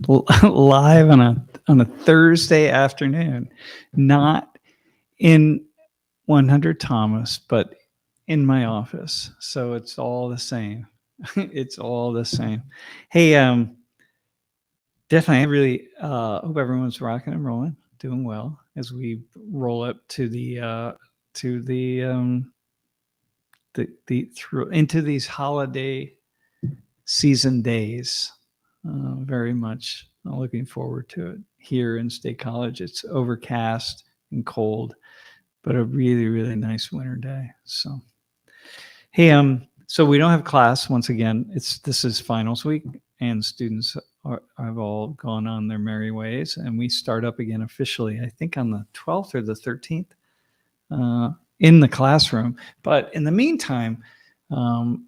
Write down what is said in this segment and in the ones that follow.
live on a Thursday afternoon, not in 100 Thomas, but in my office. So it's all the same. It's all the same. Hey, definitely, I really hope everyone's rocking and rolling, doing well as we roll up to the through into these holiday season days. Very much looking forward to it. Here in State College, it's overcast and cold, but a really, really nice winter day. So, hey, so we don't have class once again. This is finals week, and students have all gone on their merry ways, and we start up again officially, I think, on the 12th or the 13th. In the classroom. But in the meantime,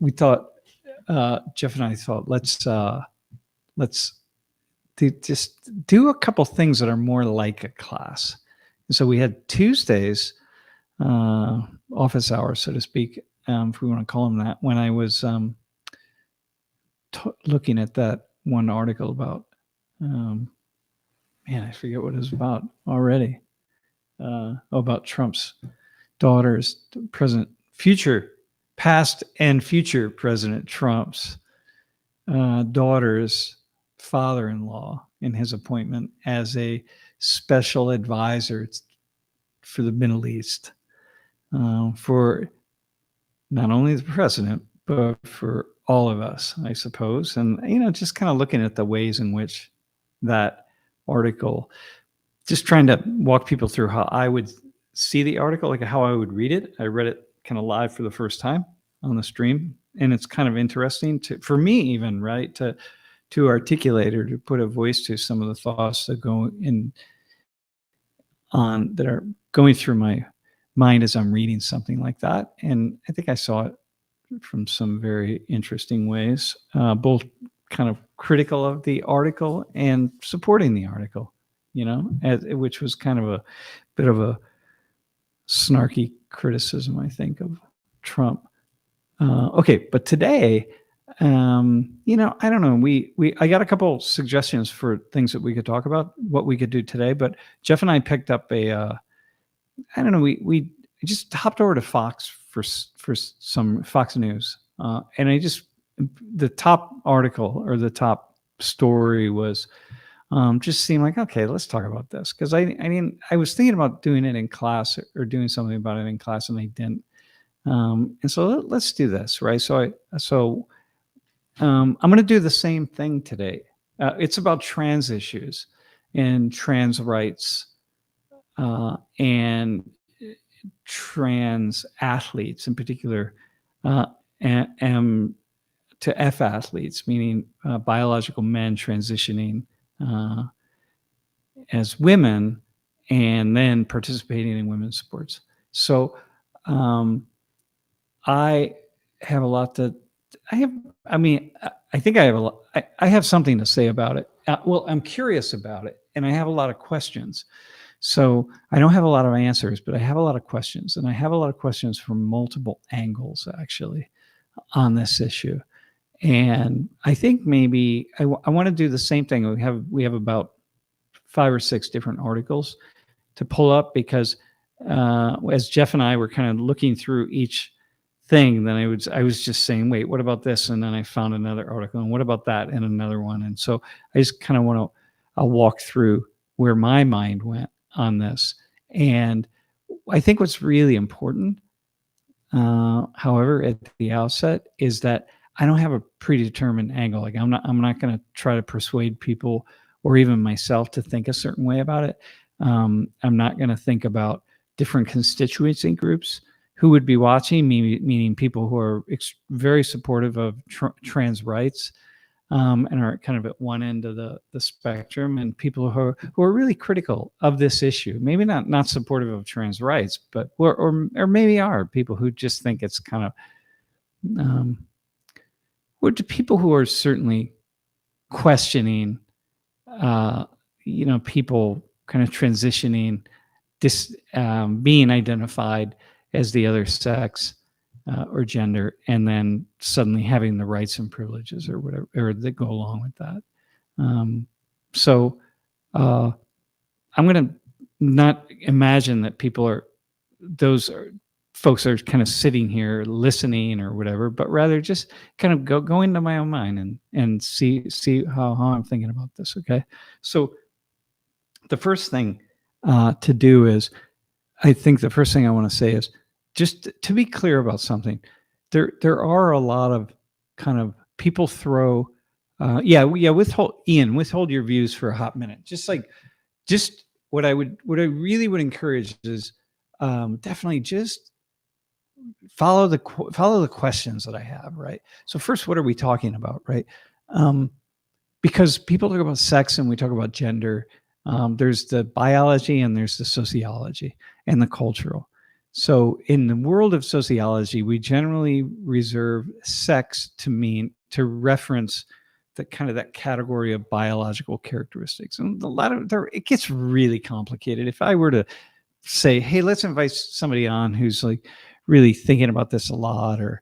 we thought, Jeff and I thought, let's just do a couple things that are more like a class. And so we had Tuesdays, office hours, so to speak, if we want to call them that, when I was looking at that one article about, man, I forget what it was about already, about Trump's daughters, past and future President Trump's daughter's father-in-law in his appointment as a special advisor for the Middle East, for not only the president, but for all of us, I suppose. And, just kind of looking at the ways in which that article, just trying to walk people through how I would see the article, like how I would read it. I read it kind of live for the first time on the stream, and it's kind of interesting for me even, right, to articulate or to put a voice to some of the thoughts that that are going through my mind as I'm reading something like that. And I think I saw it from some very interesting ways, both kind of critical of the article and supporting the article, which was kind of a bit of a snarky criticism, I think, of Trump. Okay, but today, I don't know. I got a couple suggestions for things that we could talk about, what we could do today. But Jeff and I picked up I don't know. We just hopped over to Fox for some Fox News, and the top article or the top story was. Just seemed like, okay, let's talk about this, because I was thinking about doing it in class or doing something about it in class, and I didn't. And so let's do this, right? So I'm going to do the same thing today. It's about trans issues and trans rights, and trans athletes in particular, and to F athletes, meaning biological men transitioning as women and then participating in women's sports. So I have a lot I think I have a lot. I have something to say about it. Well, I'm curious about it, and I have a lot of questions. So I don't have a lot of answers, but I have a lot of questions, and I have a lot of questions from multiple angles, actually, on this issue. And I think maybe I want to do the same thing. We have about 5 or 6 different articles to pull up, because as Jeff and I were kind of looking through each thing, then I was just saying, wait, what about this? And then I found another article, and what about that, and another one. And so I just kind of I'll walk through where my mind went on this. And I think what's really important, however, at the outset, is that I don't have a predetermined angle. Like I'm not going to try to persuade people or even myself to think a certain way about it. I'm not going to think about different constituency groups who would be watching, meaning people who are very supportive of trans rights, and are kind of at one end of the spectrum, and people who are really critical of this issue, maybe not supportive of trans rights, but or maybe are people who just think it's kind of, or to people who are certainly questioning, people kind of transitioning, being identified as the other sex or gender, and then suddenly having the rights and privileges or whatever, or that go along with that. So I'm going to not imagine that those folks are kind of sitting here listening or whatever, but rather just kind of go into my own mind and see how I'm thinking about this. Okay. So the first thing to do is, I think the first thing I want to say is just to be clear about something. There are a lot of kind of people throw, withhold your views for a hot minute. Just what I really would encourage is definitely just follow the questions that I have. Right. So first, what are we talking about? Right. Um, because people talk about sex and we talk about gender. There's the biology and there's the sociology and the cultural. So in the world of sociology, we generally reserve sex to reference the kind of that category of biological characteristics. And it gets really complicated. If I were to say, hey, let's invite somebody on who's like really thinking about this a lot, or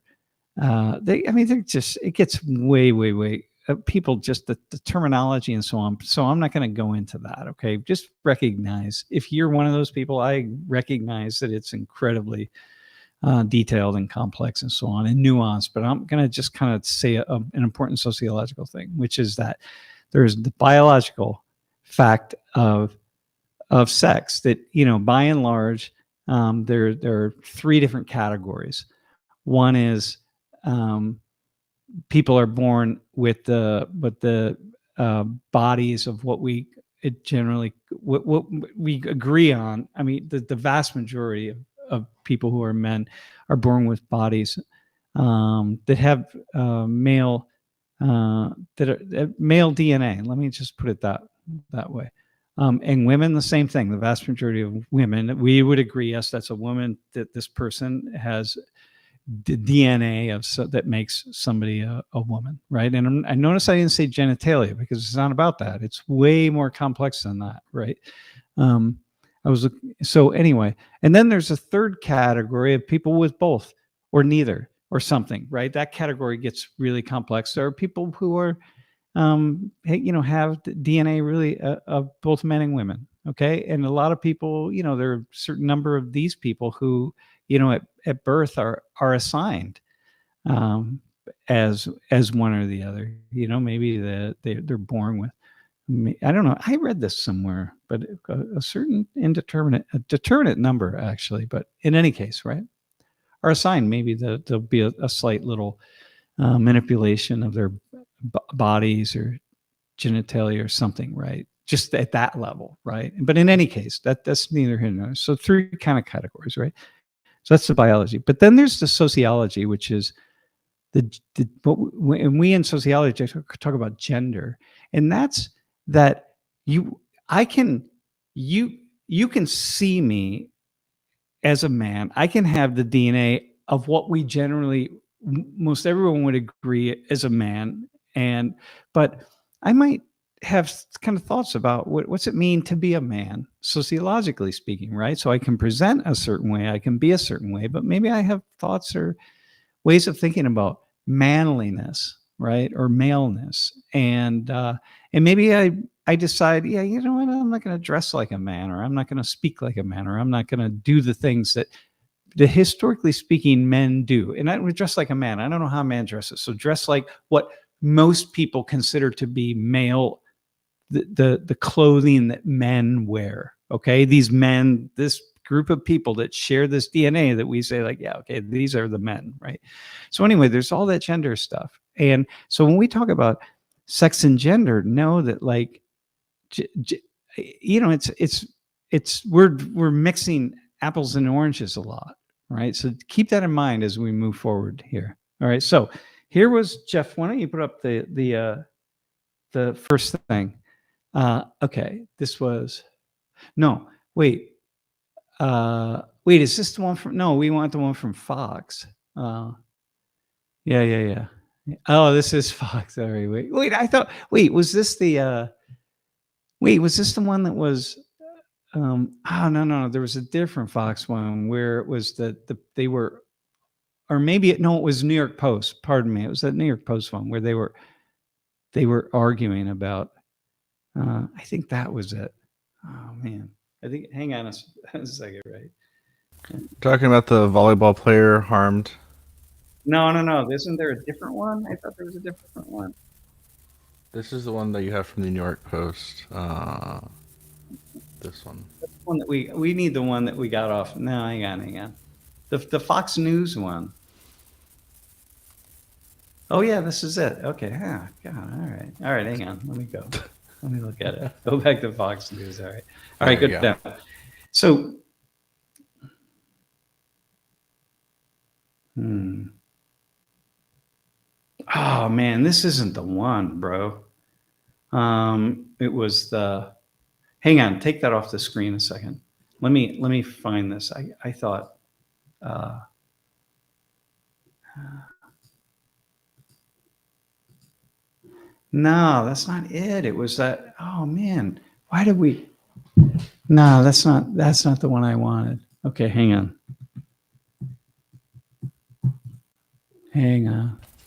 it gets way people, just the terminology and so on. So I'm not going to go into that. Okay. Just recognize, if you're one of those people, I recognize that it's incredibly detailed and complex and so on and nuanced, but I'm going to just kind of say an important sociological thing, which is that there's the biological fact of sex that, by and large, there are three different categories. One is, people are born with the bodies of what we agree on. I mean, the vast majority of people who are men are born with bodies that have male male DNA. Let me just put it that way. And women, the same thing. The vast majority of women, we would agree, yes, that's a woman, that this person has the DNA that makes somebody a woman, right? And I notice I didn't say genitalia, because it's not about that. It's way more complex than that, right? Um, so anyway, and then there's a third category of people with both or neither or something, right? That category gets really complex. There are people who are have DNA really of both men and women. Okay. And a lot of people, there are a certain number of these people who, at birth are assigned um, as one or the other. Maybe they're born with. I don't know. I read this somewhere, but a certain determinate number, actually. But in any case, right, are assigned. Maybe there'll be a slight little manipulation of their bodies or genitalia or something, right? Just at that level, right? But in any case, that's neither here nor there. So three kind of categories, right? So that's the biology. But then there's the sociology, which is and we in sociology talk about gender, and that's that you can see me as a man. I can have the DNA of what we generally, most everyone would agree, as a man, but I might have kind of thoughts about what's it mean to be a man, sociologically speaking, right? So I can present a certain way, I can be a certain way, but maybe I have thoughts or ways of thinking about manliness, right, or maleness, and maybe I decide, yeah, you know what, I'm not going to dress like a man, or I'm not going to speak like a man, or I'm not going to do the things that historically speaking men do. And I would dress like a man. I don't know how a man dresses. So dress like what most people consider to be male, the clothing that men wear. Okay. These men, this group of people that share this DNA that we say, like, yeah, okay, these are the men, right? So anyway, there's all that gender stuff. And so when we talk about sex and gender, know that, like, we're mixing apples and oranges a lot, right? So keep that in mind as we move forward here. All right. So here was Jeff. Why don't you put up the first thing? Okay. This was no. Wait. Wait. Is this the one from? No, we want the one from Fox. Yeah. Oh, this is Fox. Sorry. Wait. I thought. Wait. Was this the? Wait. Was this the one that was? No. There was a different Fox one where it was they were, or maybe it was New York Post. Pardon me. It was that New York Post one where they were arguing about I think that was it. Oh man, I think. Hang on a second, right? Talking about the volleyball player harmed. No. Isn't there a different one? I thought there was a different one. This is the one that you have from the New York Post. This one. That's the one that we need the one that we got off. No, hang on. The Fox News one. Oh yeah, this is it. Okay. Yeah. God. All right. Hang on. Let me go. Let me look at it. Go back to Fox News. All right. Good. Go. So. Oh man, this isn't the one, bro. It was the. Hang on. Take that off the screen a second. Let me find this. I thought. No, that's not it. It was that. Oh man, why did we? No, that's not the one I wanted. Okay, hang on.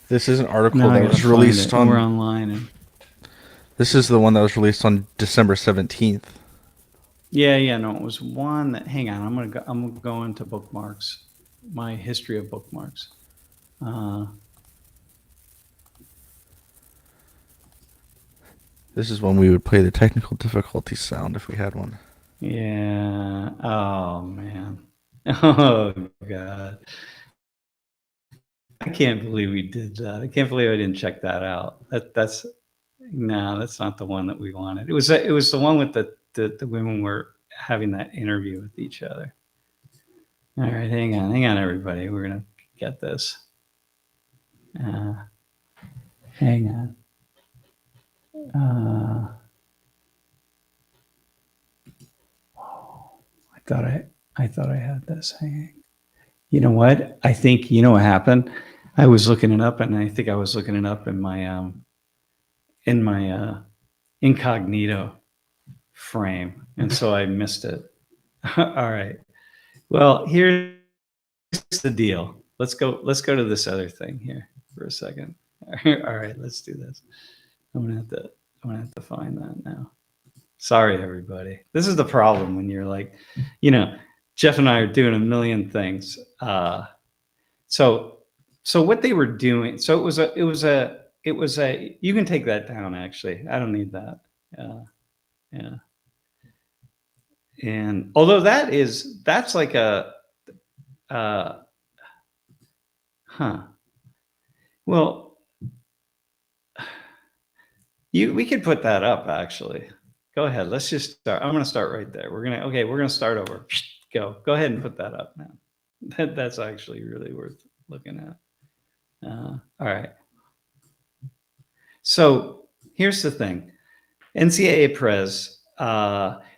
This is an article that was released on. We're online. This is the one that was released on December 17th. Yeah. No, it was one that. Hang on, I'm gonna go into bookmarks. My history of bookmarks. This is when we would play the technical difficulty sound if we had one. Yeah. Oh man. Oh god. I can't believe we did that. I can't believe I didn't check that out. That's not the one that we wanted. It was the one with the women were having that interview with each other. All right, hang on, everybody. We're gonna get this. Hang on. I thought I had this hanging. You know what? I think you know what happened. I was looking it up, and I think I was looking it up in my incognito frame, and so I missed it. All right. Well, here's the deal. Let's go to this other thing here for a second. All right, let's do this. I'm gonna have to find that now. Sorry, everybody. This is the problem when you're like, Jeff and I are doing a million things. So what they were doing. So it was a. You can take that down. Actually, I don't need that. Yeah. And although that's like a. Well, we could put that up actually. Go ahead. Let's just start. I'm going to start right there. We're going to start over. Go ahead and put that up now. That's actually really worth looking at. All right. So here's the thing. NCAA Prez.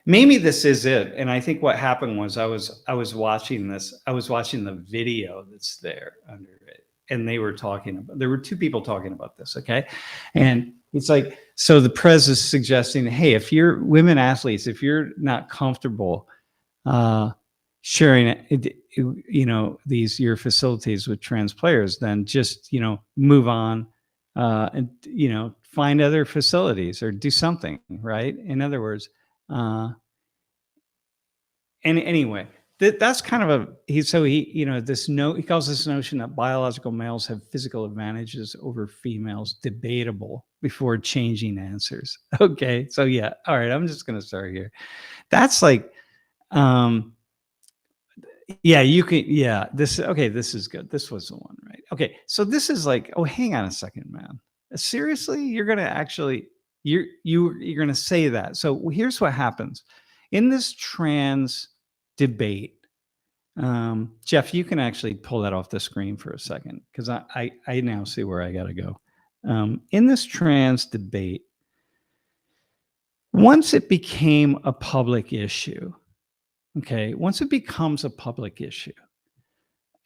Maybe this is it. And I think what happened was I was watching this. I was watching the video that's there under it, and there were two people talking about this. Okay, and it's like, so the Prez is suggesting, hey, if you're women athletes, if you're not comfortable sharing your facilities with trans players, then just move on and find other facilities or do something, right? In other words, and anyway, that's kind of he calls this notion that biological males have physical advantages over females debatable before changing answers. Okay, so yeah, all right, I'm just gonna start here. That's like, yeah, you can, yeah, this is good. This was the one, right? Okay, so this is like, oh, hang on a second, man. Seriously, you're gonna say that? So here's what happens in this trans debate. Jeff, you can actually pull that off the screen for a second, because I now see where I got to go. In this trans debate, once it became a public issue, once it becomes a public issue,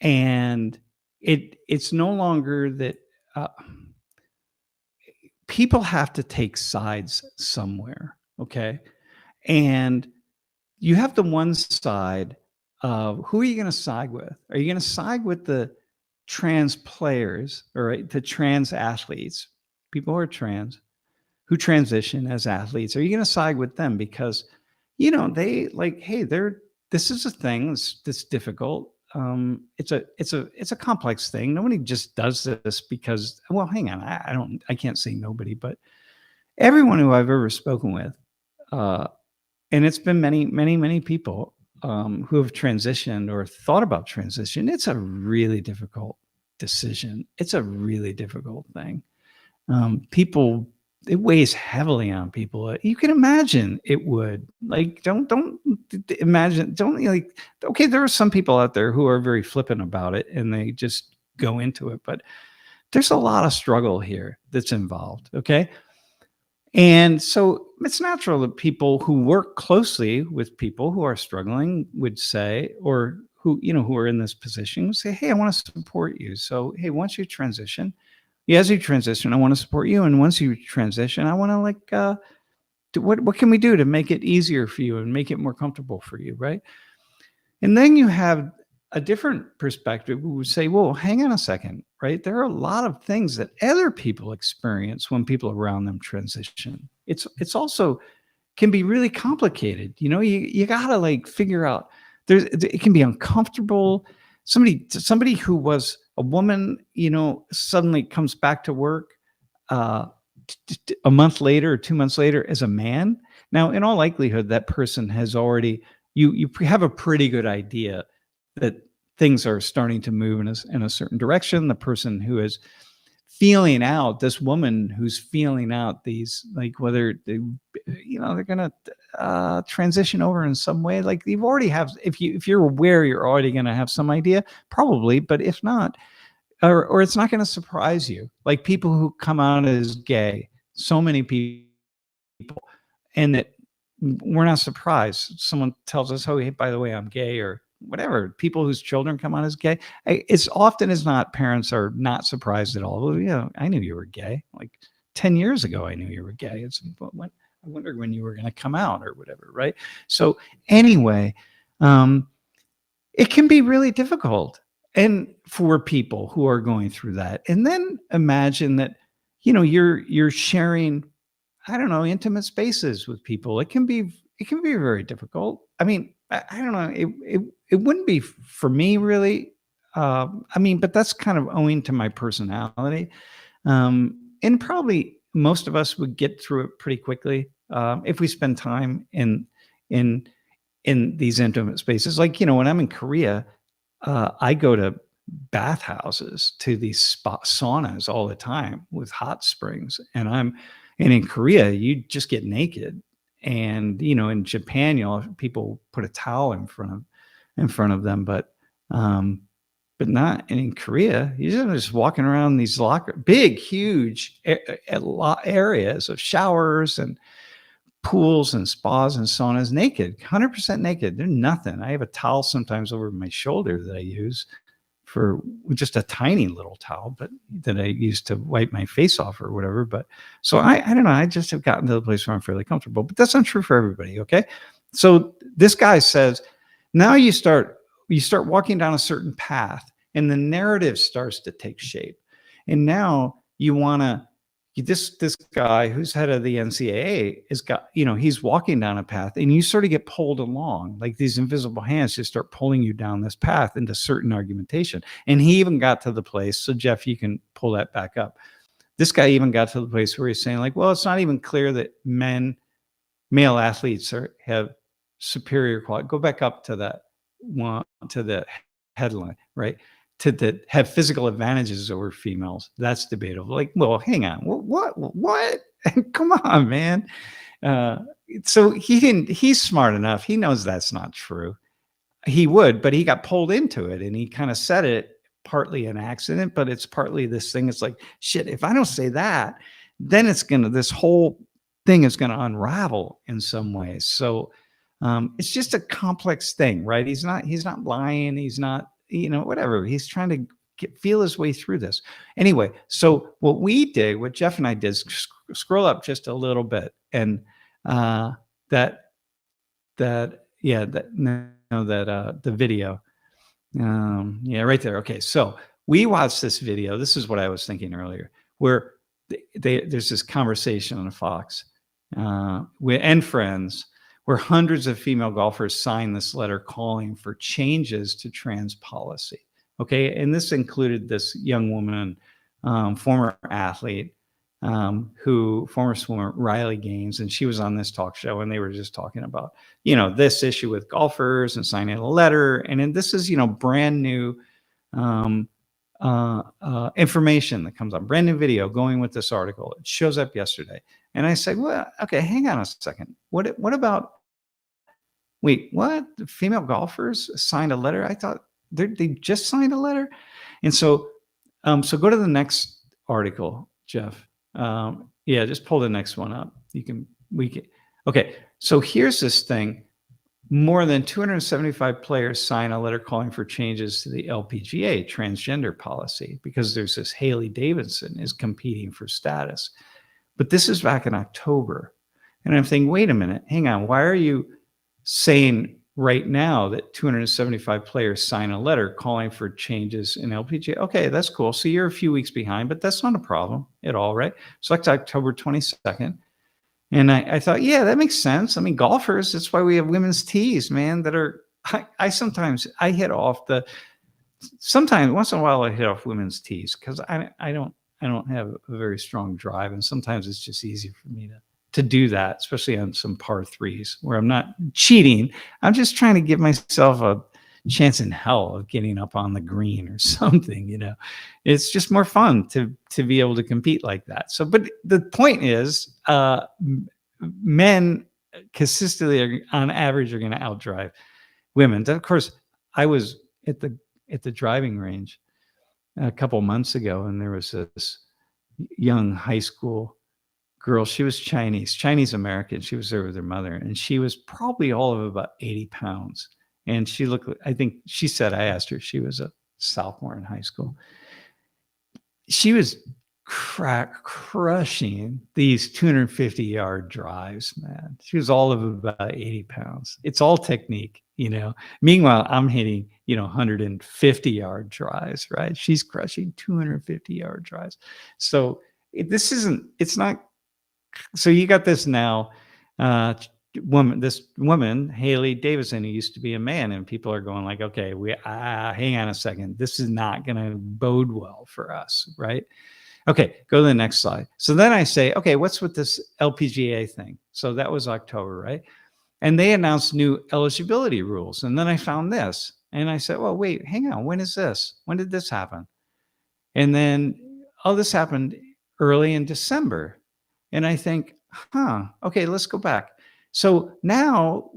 and it's no longer that people have to take sides somewhere, okay? And you have the one side of who are you going to side with? Are you going to side with the trans players, or the trans athletes, people who are trans, who transition as athletes, are you going to side with them because, they like, hey, this is a thing that's difficult. It's a complex thing. Nobody just does this because, well, hang on, I can't say nobody, but everyone who I've ever spoken with, and it's been many, many, many people who have transitioned or thought about transition. It's a really difficult decision. It's a really difficult thing. People, it weighs heavily on people. You can imagine it would. Like, don't imagine. Don't like. Okay, there are some people out there who are very flippant about it and they just go into it, but there's a lot of struggle here that's involved. Okay. And so it's natural that people who work closely with people who are struggling would say, or who are in this position would say, hey, I want to support you. So, hey, once you transition, as you transition, I want to support you. And once you transition, I want to what can we do to make it easier for you and make it more comfortable for you, right? And then you have a different perspective who would say, well, hang on a second, right? There are a lot of things that other people experience when people around them transition. It's also can be really complicated. You gotta like figure out it can be uncomfortable. Somebody who was a woman, suddenly comes back to work a month later or 2 months later as a man. Now, in all likelihood, that person has already you have a pretty good idea that things are starting to move in a certain direction. The person who is feeling out, this woman who's feeling out these, like whether they're going to transition over in some way, like you've already have, if you're aware, you're already going to have some idea probably, but if not, or it's not going to surprise you. Like people who come out as gay, so many people, and that we're not surprised. Someone tells us, oh, hey, by the way, I'm gay, or whatever. People whose children come out as gay, it's often as not, parents are not surprised at all. Well, yeah, I knew you were gay. Like 10 years ago, I knew you were gay. I wondered when you were going to come out or whatever, right? So anyway, it can be really difficult, and for people who are going through that. And then imagine that, you're sharing, I don't know, intimate spaces with people. It can be very difficult. I mean, I don't know. It wouldn't be for me really. But that's kind of owing to my personality. And probably most of us would get through it pretty quickly if we spend time in these intimate spaces. Like, when I'm in Korea, I go to bathhouses, to these saunas all the time with hot springs. And in Korea, you just get naked. And, in Japan, people put a towel in front of them, but not in Korea. You're just walking around these big, huge areas of showers and pools and spas and saunas naked, 100% naked. They're nothing. I have a towel sometimes over my shoulder that I use for just a tiny little towel, but that I use to wipe my face off or whatever. But so I don't know. I just have gotten to the place where I'm fairly comfortable, but that's not true for everybody. Okay. So this guy says, now you start walking down a certain path and the narrative starts to take shape. And now you want to, this guy who's head of the NCAA he's walking down a path and you sort of get pulled along, like these invisible hands just start pulling you down this path into certain argumentation. And he even got to the place. So Jeff, you can pull that back up. This guy even got to the place where he's saying like, well, it's not even clear that male athletes have superior quality. Go back up to that one, to the headline, right? To have physical advantages over females. That's debatable. Like, well, hang on. What? Come on, man. So he's smart enough. He knows that's not true. He would, but he got pulled into it and he kind of said it partly an accident, but it's partly this thing. It's like, shit, if I don't say that, then this whole thing is going to unravel in some ways. So it's just a complex thing, right? He's not lying. He's not, whatever. He's trying to feel his way through this. Anyway, so what Jeff and I did, scroll up just a little bit, and the video, right there. Okay, so we watched this video. This is what I was thinking earlier, where there's this conversation on Fox and Friends where hundreds of female golfers signed this letter calling for changes to trans policy. Okay, and this included this young woman, former athlete, former swimmer, Riley Gaines, and she was on this talk show, and they were just talking about, this issue with golfers and signing a letter. And then this is, brand new information that comes on, brand new video going with this article. It shows up yesterday. And I said, well, okay, hang on a second. What about, wait, what? The female golfers signed a letter? I thought they just signed a letter. And so, so go to the next article, Jeff. Yeah, just pull the next one up. Okay. So here's this thing. More than 275 players sign a letter calling for changes to the LPGA transgender policy because there's this Haley Davidson is competing for status. But this is back in October. And I'm thinking, wait a minute, hang on. Why are you saying right now that 275 players sign a letter calling for changes in LPGA? Okay, that's cool. So you're a few weeks behind, but that's not a problem at all, right? So that's October 22nd. And I thought, yeah, that makes sense. I mean, golfers, that's why we have women's tees, man, that are, I hit off sometimes once in a while I hit off women's tees because I don't have a very strong drive. And sometimes it's just easy for me to do that, especially on some par threes where I'm not cheating. I'm just trying to give myself a chance in hell of getting up on the green or something, It's just more fun to be able to compete like that. So, but the point is, men consistently on average are going to outdrive women. Of course, I was at the driving range a couple months ago, and there was this young high school girl. She was Chinese American. She was there with her mother, and she was probably all of about 80 pounds. And she looked, I think she said, I asked her, she was a sophomore in high school. She was crushing these 250-yard drives, man. She was all of about 80 pounds. It's all technique, Meanwhile, I'm hitting, 150-yard drives, right? She's crushing 250-yard drives. So it's not, so you got this now, this woman, Haley Davidson, who used to be a man, and people are going like, okay, hang on a second. This is not going to bode well for us, right? Okay, go to the next slide. So then I say, okay, what's with this LPGA thing? So that was October, right? And they announced new eligibility rules. And then I found this, and I said, well, wait, hang on. When is this? When did this happen? And then, this happened early in December. And I think, okay, let's go back. So now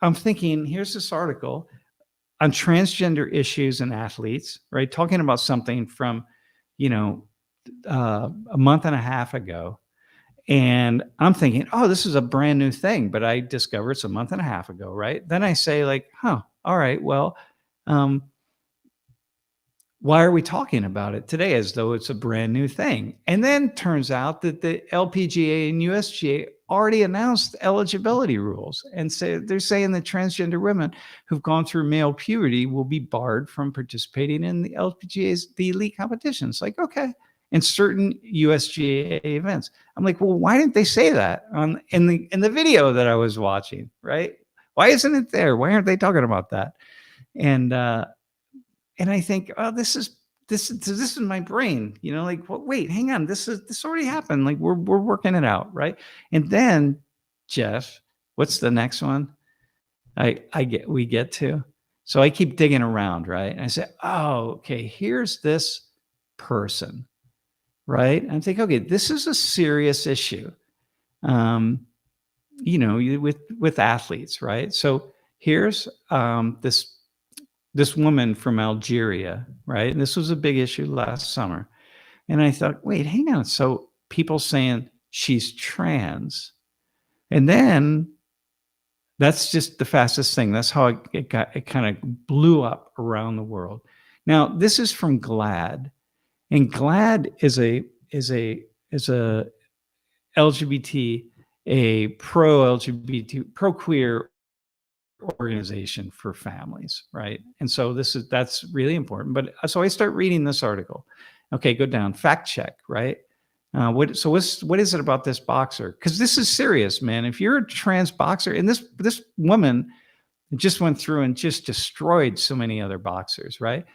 I'm thinking, here's this article on transgender issues and athletes, right? Talking about something from, a month and a half ago. And I'm thinking, this is a brand new thing, but I discovered it's a month and a half ago, right? Then I say like, all right, well, why are we talking about it today as though it's a brand new thing? And then turns out that the LPGA and USGA already announced eligibility rules and they're saying that transgender women who've gone through male puberty will be barred from participating in the the elite competitions. Like, okay, in certain USGA events. I'm like, well, why didn't they say that in the video that I was watching, right? Why isn't it there? Why aren't they talking about that? And I think, this is my brain, like, well, wait, hang on. This already happened. Like we're working it out. Right. And then Jeff, what's the next one? We get to, so I keep digging around. Right. And I say, okay, here's this person. Right. And I think, okay, this is a serious issue. With athletes. Right. So here's, this woman from Algeria, right? And this was a big issue last summer. And I thought, wait, hang on. So people saying she's trans. And then that's just the fastest thing. That's how it kind of blew up around the world. Now, this is from GLAAD. And GLAAD is a LGBT, a pro-LGBT, pro-queer organization for families, right? And so that's really important. But so I start reading this article. Okay, go down, fact check, right? What is it about this boxer? Because this is serious, man. If you're a trans boxer, and this woman just went through and just destroyed so many other boxers, right?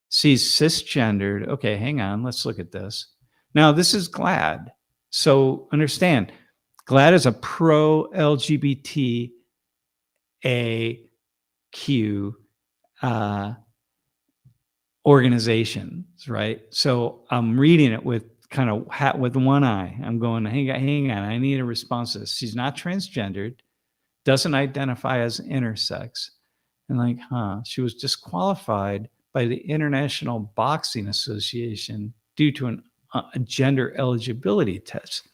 She's cisgendered. Okay, hang on. Let's look at this. Now, this is GLAAD. So understand, GLAAD is a pro-LGBTAQ organizations, right? So I'm reading it with kind of with one eye. I'm going, hang on, I need a response to this. She's not transgendered, doesn't identify as intersex. And like, she was disqualified by the International Boxing Association due to a gender eligibility test.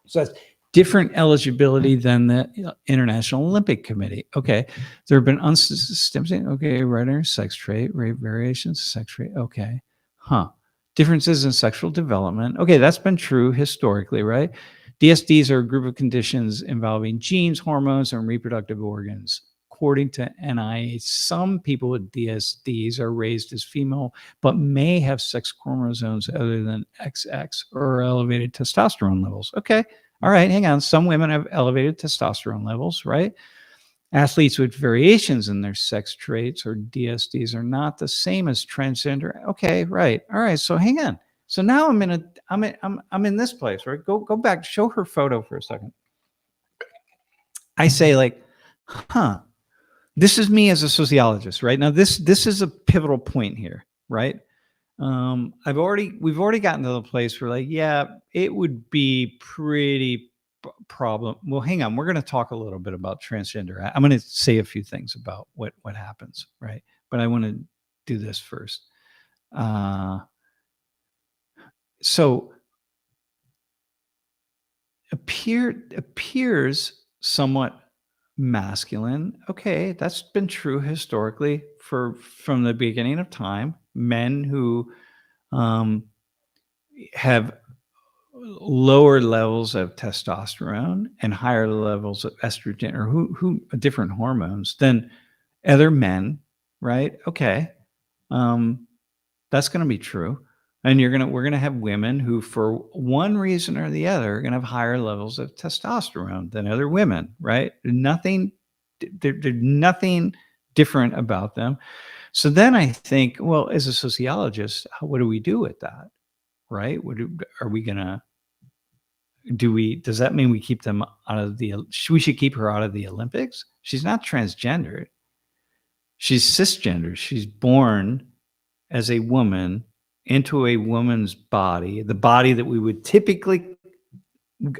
So that's different eligibility than the International Olympic Committee. Okay, there have been okay, right, sex trait, rate variations, sex trait. Okay, differences in sexual development. Okay, that's been true historically, right? DSDs are a group of conditions involving genes, hormones, and reproductive organs. According to NIH, some people with DSDs are raised as female, but may have sex chromosomes other than XX or elevated testosterone levels. Okay, all right, hang on. Some women have elevated testosterone levels, right? Athletes with variations in their sex traits or DSDs are not the same as transgender. Okay, right. All right. So hang on. So now I'm in this place, right? Go back, show her photo for a second. I say like, this is me as a sociologist, right? Now this is a pivotal point here, right? We've already gotten to the place where like, yeah, it would be pretty problem. Well, hang on. We're going to talk a little bit about transgender. I'm going to say a few things about what happens, right? But I want to do this first. So appears somewhat masculine. Okay, that's been true historically from the beginning of time. Men who have lower levels of testosterone and higher levels of estrogen or who different hormones than other men, right? Okay, that's going to be true. And we're gonna have women who, for one reason or the other, are gonna have higher levels of testosterone than other women, right? There's nothing different about them. So then I think, well, as a sociologist, what do we do with that, right? Does that mean we keep them out of we should keep her out of the Olympics? She's not transgendered. She's cisgender. She's born as a woman into a woman's body, the body that we would typically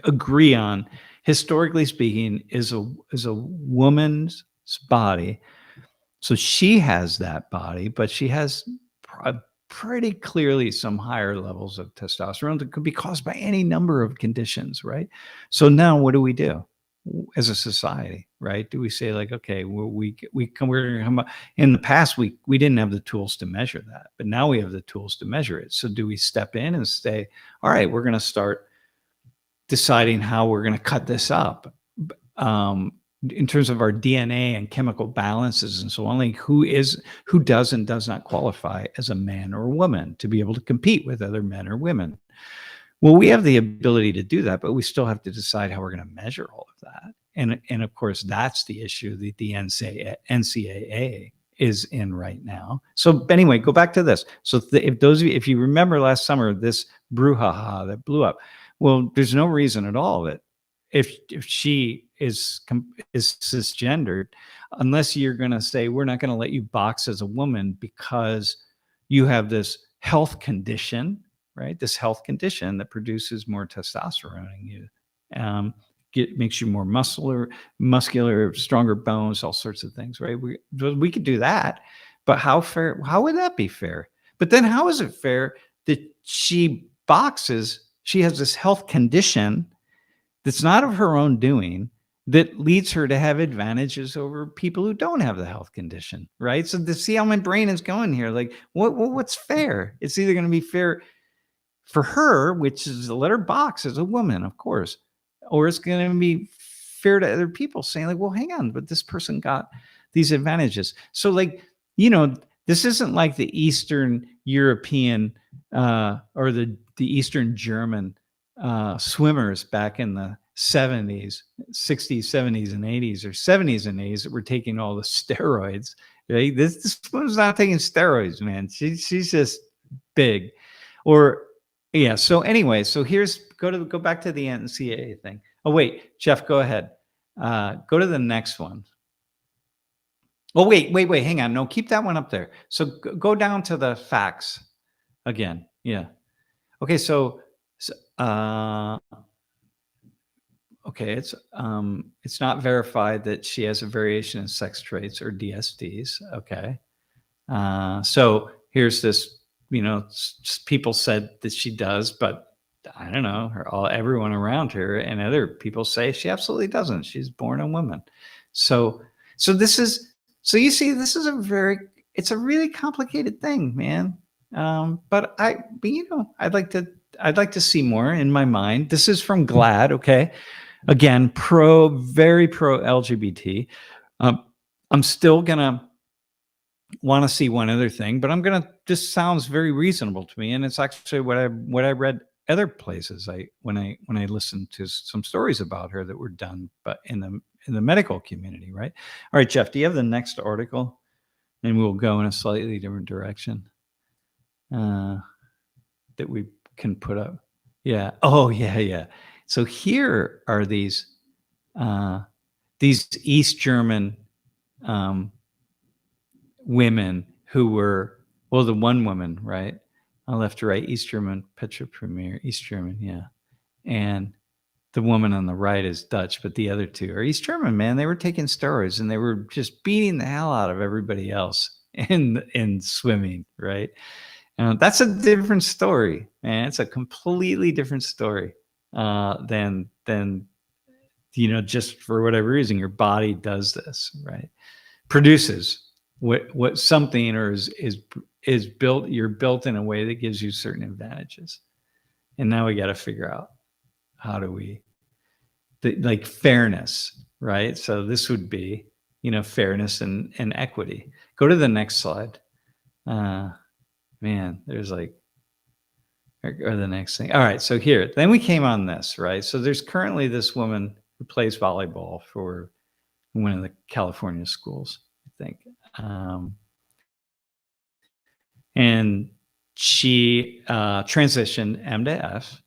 agree on, historically speaking, is a woman's body. So she has that body, but she has pretty clearly some higher levels of testosterone that could be caused by any number of conditions, right? So now what do we do as a society, right? Do we say like, okay, we're gonna come up. In the past, we didn't have the tools to measure that, but now we have the tools to measure it. So do we step in and say, all right, we're going to start deciding how we're going to cut this up in terms of our DNA and chemical balances and so on, like who does and does not qualify as a man or a woman to be able to compete with other men or women? Well, we have the ability to do that, but we still have to decide how we're going to measure all of that. And of course, that's the issue that the NCAA is in right now. So anyway, go back to this. So if you remember last summer, this brouhaha that blew up, well, there's no reason at all that if she is cisgendered, unless you're going to say, we're not going to let you box as a woman because you have this health condition, right? This health condition that produces more testosterone in you, makes you more muscular, stronger bones, all sorts of things, right? We could do that, but how would that be fair? But then how is it fair that she boxes, she has this health condition that's not of her own doing, that leads her to have advantages over people who don't have the health condition, right? So to see how my brain is going here, like what's fair? It's either going to be fair for her, which is to let her box as a woman, of course, or it's going to be fair to other people saying like, well, hang on, but this person got these advantages. So like, this isn't like the Eastern European or the Eastern German swimmers back in the 70s, 60s, 70s, and 80s, or 70s and 80s that were taking all the steroids. Right? This woman's not taking steroids, man. She's just big. Or yeah. So anyway, so go back to the NCAA thing. Oh wait, Jeff, go ahead. Go to the next one. Oh wait, hang on. No, keep that one up there. So go down to the facts again. Yeah. Okay. So okay, it's not verified that she has a variation in sex traits or DSDs. Okay. So here's this, people said that she does, but I don't know, everyone around her and other people say she absolutely doesn't. She's born a woman. So you see, this is it's a really complicated thing, man. But I'd like to see more in my mind. This is from GLAAD. Okay. Again, very pro LGBT. I'm still gonna want to see one other thing, but this sounds very reasonable to me, and it's actually what I read other places. When I listened to some stories about her that were done, but in the medical community, right? All right, Jeff, do you have the next article? And we'll go in a slightly different direction that we can put up. Yeah. Oh, yeah. So here are these East German women who were, well, the one woman, right? Left to right, East German, Petra Premier, East German, yeah. And the woman on the right is Dutch, but the other two are East German, man. They were taking steroids and they were just beating the hell out of everybody else in swimming, right? That's a different story, man. It's a completely different story than just for whatever reason, your body does this, right? Produces what something, or is built. You're built in a way that gives you certain advantages, and now we got to figure out how do we like fairness, right? So this would be fairness and equity. Go to the next slide. Man, there's or the next thing. All right, so then we came on this, right? So there's currently this woman who plays volleyball for one of the California schools, I think. And she transitioned M to F.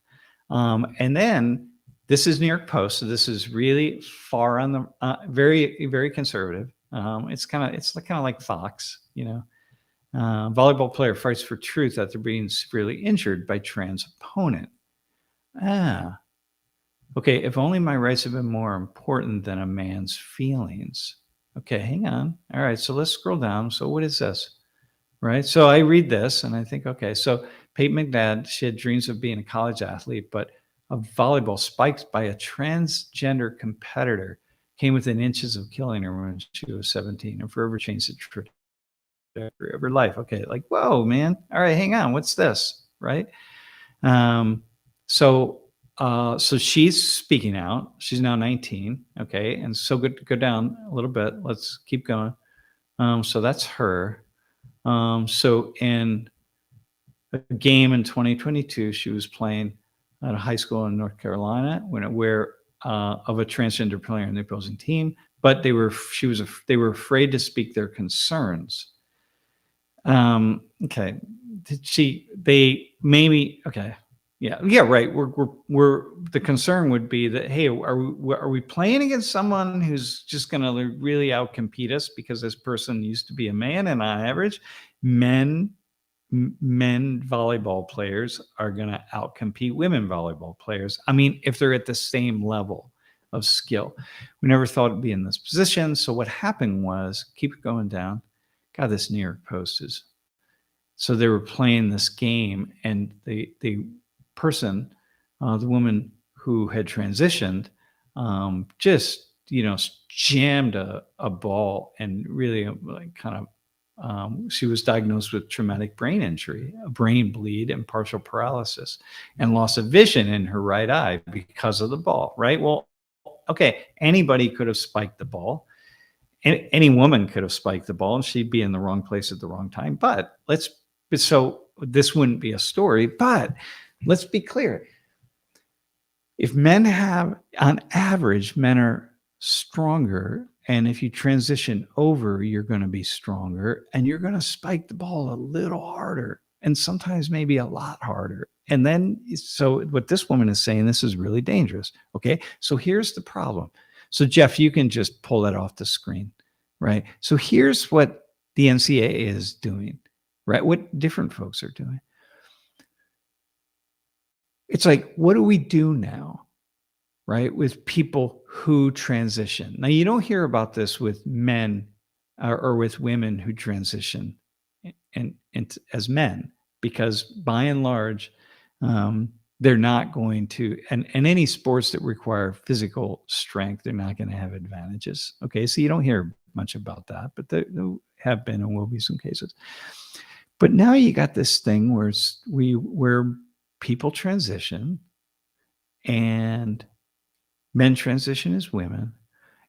And then this is New York Post. So this is really far on the very, very conservative. It's kind of like Fox, volleyball player fights for truth after being severely injured by trans opponent. Okay, if only my rights have been more important than a man's feelings. Okay, hang on. All right, so let's scroll down. So what is this? Right? So I read this and I think, okay, so Peyton McNabb, she had dreams of being a college athlete, but a volleyball spiked by a transgender competitor came within inches of killing her when she was 17 and forever changed the trajectory of her life. Okay, like, whoa, man. All right, hang on. What's this? Right? So she's speaking out. She's now 19. Okay. And so go down a little bit. Let's keep going. So that's her. So in a game in 2022, she was playing at a high school in North Carolina where of a transgender player in the opposing team, but they were afraid to speak their concerns. Okay. Okay. Yeah, right. We're the concern would be that, hey, are we playing against someone who's just going to really outcompete us because this person used to be a man, and on average, men volleyball players are going to outcompete women volleyball players. I mean, if they're at the same level of skill. We never thought it'd be in this position. So what happened was, keep it going down. God, this New York Post is. So they were playing this game, and the person, the woman who had transitioned, just jammed a ball, and really she was diagnosed with traumatic brain injury, a brain bleed, and partial paralysis, and loss of vision in her right eye because of the ball. Right? Well, okay, anybody could have spiked the ball. Any woman could have spiked the ball, and she'd be in the wrong place at the wrong time. But so this wouldn't be a story, but let's be clear. if men have, on average, men are stronger. And if you transition over, you're going to be stronger and you're going to spike the ball a little harder and sometimes maybe a lot harder. And then, so what this woman is saying, this is really dangerous. Okay. So here's the problem. So, Jeff, you can just pull that off the screen, right? So here's what the NCAA is doing, right? What different folks are doing. It's like, what do we do now, right, with people who transition? Now, you don't hear about this with men or with women who transition and as men, because by and large, they're not going to, and any sports that require physical strength, they're not going to have advantages. Okay, so you don't hear much about that, but there have been and will be some cases. But now you got this thing where people transition and men transition as women.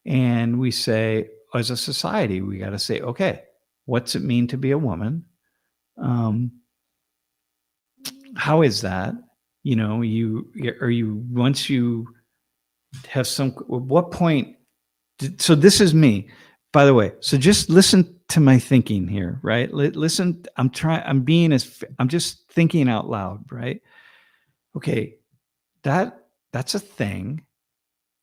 And we say, as a society, we got to say, okay, what's it mean to be a woman? How is that? You know, once you have what point? So this is me, by the way. So just listen to my thinking here, right? Listen, I'm just thinking out loud, right? Okay, that's a thing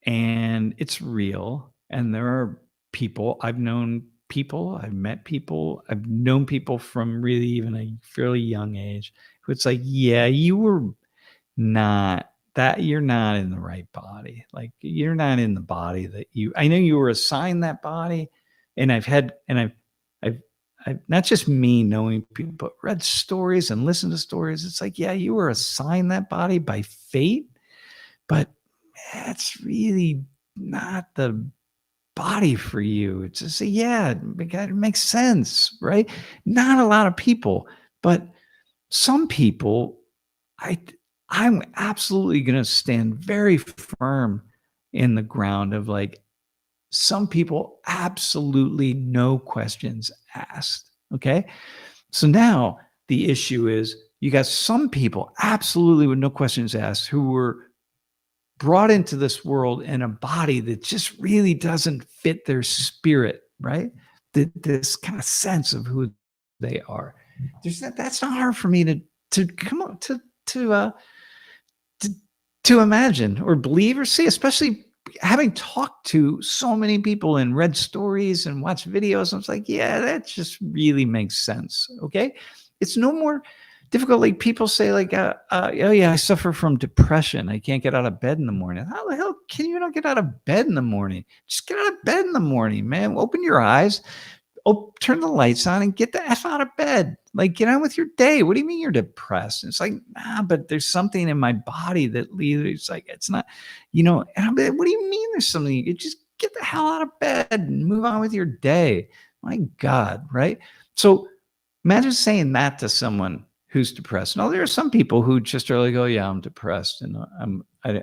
and it's real. And there are people, I've met people, I've known people from really even a fairly young age who it's like, yeah, you're not in the right body. Like you're not in the body I know you were assigned that body. And I've not just me knowing people, but read stories and listened to stories. It's like, yeah, you were assigned that body by fate, but that's really not the body for you. It's just, yeah, it makes sense, right? Not a lot of people, but some people, I'm absolutely going to stand very firm in the ground of like, some people absolutely no questions asked. Okay. So now the issue is you got some people absolutely with no questions asked who were brought into this world in a body that just really doesn't fit their spirit, right? This kind of sense of who they are. That's not hard for me to come up to imagine or believe or see, especially having talked to so many people and read stories and watched videos. I was like, yeah, that just really makes sense. Okay. It's no more difficult. Like people say like, oh yeah, I suffer from depression. I can't get out of bed in the morning. How the hell can you not get out of bed in the morning? Just get out of bed in the morning, man. Open your eyes. Oh, turn the lights on and get the F out of bed. Like, get on with your day. What do you mean you're depressed? It's like, nah, but there's something in my body that leads. It's like, it's not, and I'm like, what do you mean there's something? You just get the hell out of bed and move on with your day. My God, right? So imagine saying that to someone who's depressed. Now, there are some people who just are like, oh, yeah, I'm depressed and I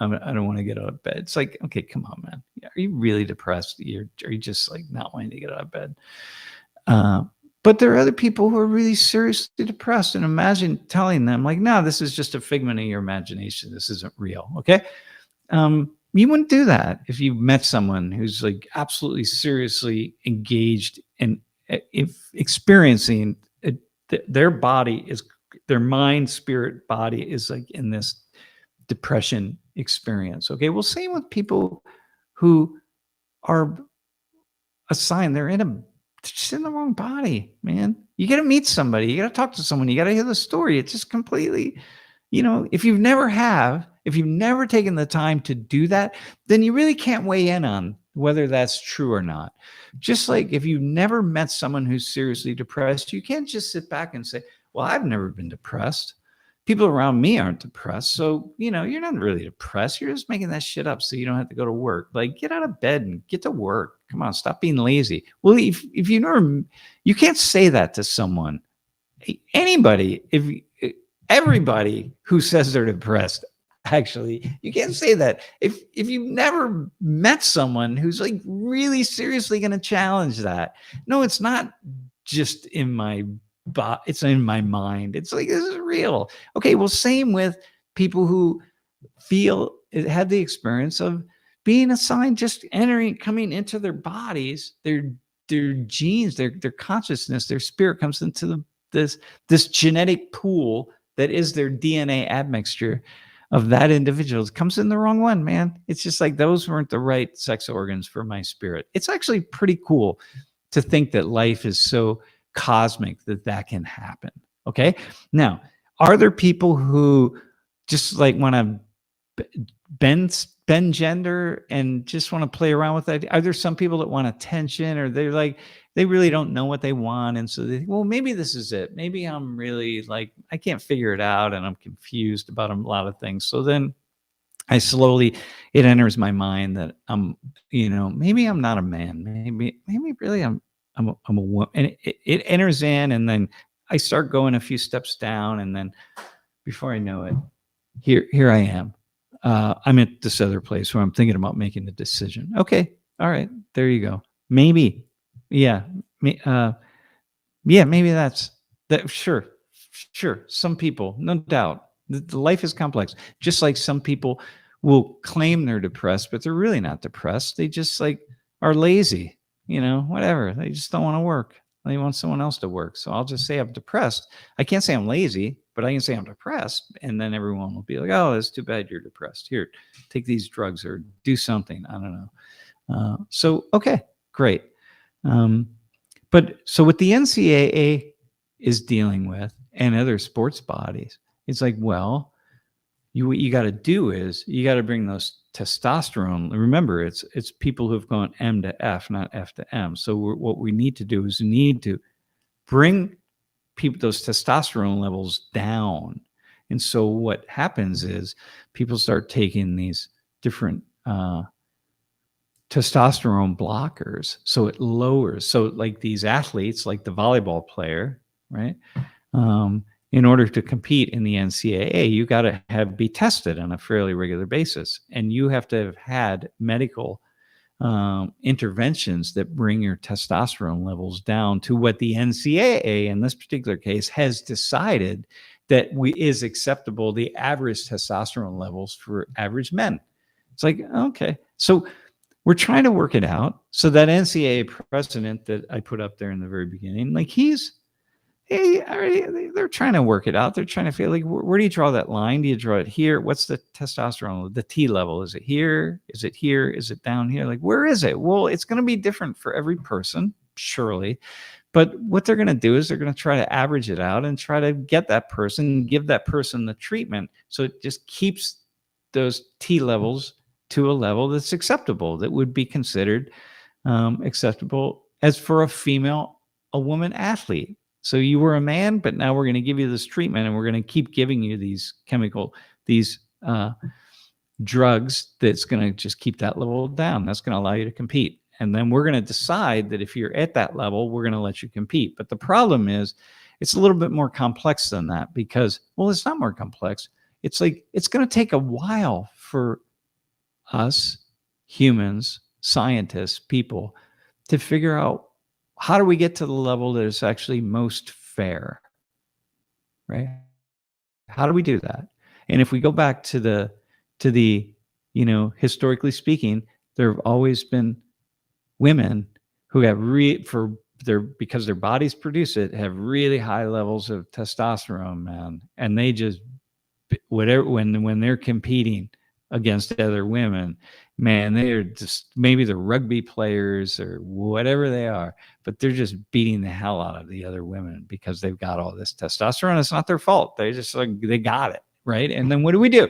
don't want to get out of bed. It's like, okay, come on, man. Are you really depressed? Are you just like not wanting to get out of bed? But there are other people who are really seriously depressed. And imagine telling them like, no, this is just a figment of your imagination. This isn't real. Okay. You wouldn't do that if you met someone who's like absolutely seriously engaged in if experiencing their body is their mind, spirit, body is like in this depression experience. Okay. Well, same with people who are assigned, they're just in the wrong body, man. You got to meet somebody, you got to talk to someone, you got to hear the story. It's just completely, if you've never taken the time to do that, then you really can't weigh in on whether that's true or not. Just like if you've never met someone who's seriously depressed, you can't just sit back and say, well, I've never been depressed. People around me aren't depressed. So, you're not really depressed. You're just making that shit up so you don't have to go to work. Like, get out of bed and get to work. Come on, stop being lazy. Well, if you can't say that to someone, anybody, everybody who says they're depressed, actually, you can't say that. If you've never met someone who's like really seriously going to challenge that. No, it's not just in my it's in my mind. It's like, this is real. Okay, well, same with people who had the experience of being assigned, just coming into their bodies, their genes, their consciousness, their spirit comes into this genetic pool that is their DNA admixture of that individual. It comes in the wrong one, man. It's just like those weren't the right sex organs for my spirit. It's actually pretty cool to think that life is so cosmic that can happen. Okay. Now, are there people who just like want to bend gender and just want to play around with that? Are there some people that want attention, or they're like, they really don't know what they want, and so they think, well, maybe this is it. Maybe I'm really like, I can't figure it out, and I'm confused about a lot of things. So then it enters my mind that maybe I'm not a man. Maybe really I'm a woman. And it enters in, and then I start going a few steps down, and then before I know it, here I am. I'm at this other place where I'm thinking about making a decision. Okay, all right, there you go. Maybe, yeah, maybe that's that. Sure. Some people, no doubt, the life is complex. Just like some people will claim they're depressed, but they're really not depressed. They just like are lazy, whatever. They just don't want to work. They want someone else to work. So I'll just say I'm depressed. I can't say I'm lazy, but I can say I'm depressed. And then everyone will be like, oh, it's too bad you're depressed. Here, take these drugs or do something. I don't know. So, okay, great. But so what the NCAA is dealing with and other sports bodies, it's like, well, what you got to do is you got to bring those testosterone. Remember, it's people who've gone M to F, not F to M. So what we need to do is we need to bring those testosterone levels down. And so what happens is people start taking these different testosterone blockers. So it lowers. So like these athletes, like the volleyball player, right? In order to compete in the NCAA, you got to be tested on a fairly regular basis. And you have to have had medical interventions that bring your testosterone levels down to what the NCAA in this particular case has decided that is acceptable, the average testosterone levels for average men. It's like, okay. So we're trying to work it out. So that NCAA precedent that I put up there in the very beginning, like they're trying to work it out. They're trying to feel like, where do you draw that line? Do you draw it here? What's the testosterone, the T level? Is it here? Is it here? Is it down here? Like, where is it? Well, it's going to be different for every person, surely. But what they're going to do is they're going to try to average it out and try to get that person, give that person the treatment. So it just keeps those T levels to a level that's acceptable, that would be considered acceptable as for a woman athlete. So you were a man, but now we're going to give you this treatment, and we're going to keep giving you these drugs that's going to just keep that level down. That's going to allow you to compete. And then we're going to decide that if you're at that level, we're going to let you compete. But the problem is it's a little bit more complex than that, because, well, it's not more complex. It's like, it's going to take a while for us humans, scientists, people, to figure out, how do we get to the level that is actually most fair, right? How do we do that? And if we go back to the historically speaking, there have always been women who have because their bodies produce it, have really high levels of testosterone, man, and they just when they're competing against other women, man, they're just, maybe they're rugby players or whatever they are, but they're just beating the hell out of the other women because they've got all this testosterone. It's not their fault. They just they got it, right? And then what do?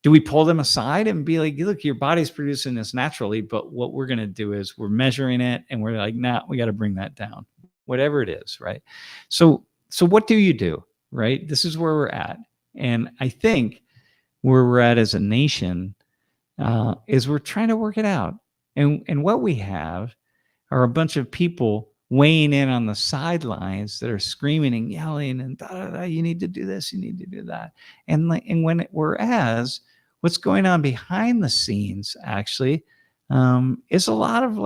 Do we pull them aside and be like, look, your body's producing this naturally, but what we're going to do is we're measuring it, and we're like, nah, we got to bring that down, whatever it is, right? So what do you do, right? This is where we're at. And I think where we're at as a nation is we're trying to work it out. And what we have are a bunch of people weighing in on the sidelines that are screaming and yelling and you need to do this, you need to do that. Whereas what's going on behind the scenes actually is a lot of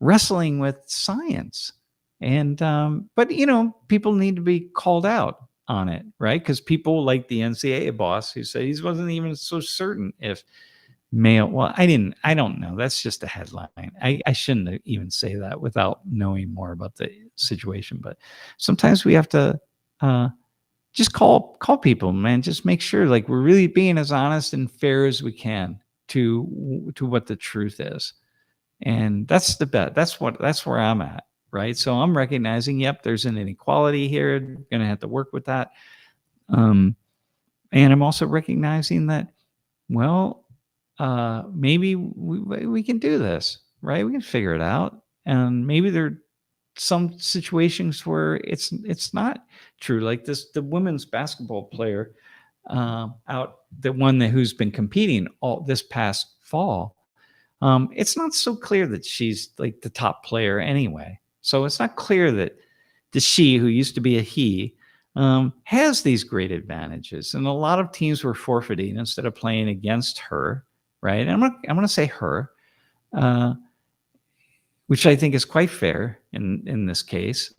wrestling with science. And but people need to be called out. on it, right? Because people like the NCAA boss who said he wasn't even so certain if male. Well, I don't know. That's just a headline. I shouldn't even say that without knowing more about the situation. But sometimes we have to just call people, man. Just make sure like we're really being as honest and fair as we can to what the truth is. And that's the bet. That's where I'm at, right? So I'm recognizing, yep, there's an inequality here. Going to have to work with that. And I'm also recognizing that, well, maybe we can do this, right? We can figure it out. And maybe there are some situations where it's not true. Like the women's basketball player out, the one who's been competing all this past fall. It's not so clear that she's like the top player anyway. So it's not clear that the she, who used to be a he, has these great advantages. And a lot of teams were forfeiting instead of playing against her, right? And I'm gonna say her, which I think is quite fair in this case.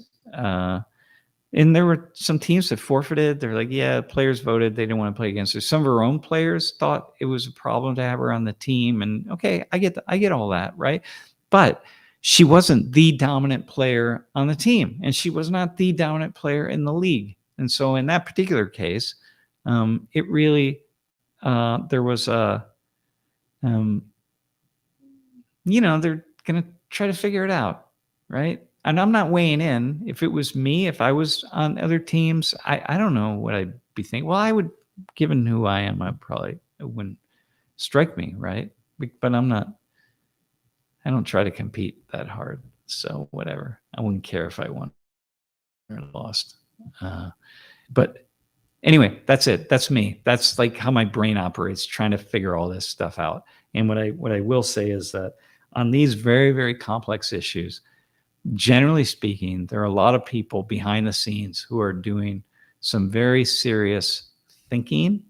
And there were some teams that forfeited. They're like, yeah, players voted. They didn't want to play against her. Some of her own players thought it was a problem to have her on the team. And okay, I get all that, right? But she wasn't the dominant player on the team, and she was not the dominant player in the league. And so in that particular case, it really, there was a, they're going to try to figure it out, right? And I'm not weighing in. If it was me, if I was on other teams, I don't know what I'd be thinking. Well, I would, given who I am, it wouldn't strike me, right? But I don't try to compete that hard. So whatever. I wouldn't care if I won or lost. But anyway, that's it. That's me. That's like how my brain operates, trying to figure all this stuff out. And what I will say is that on these very, very complex issues, generally speaking, there are a lot of people behind the scenes who are doing some very serious thinking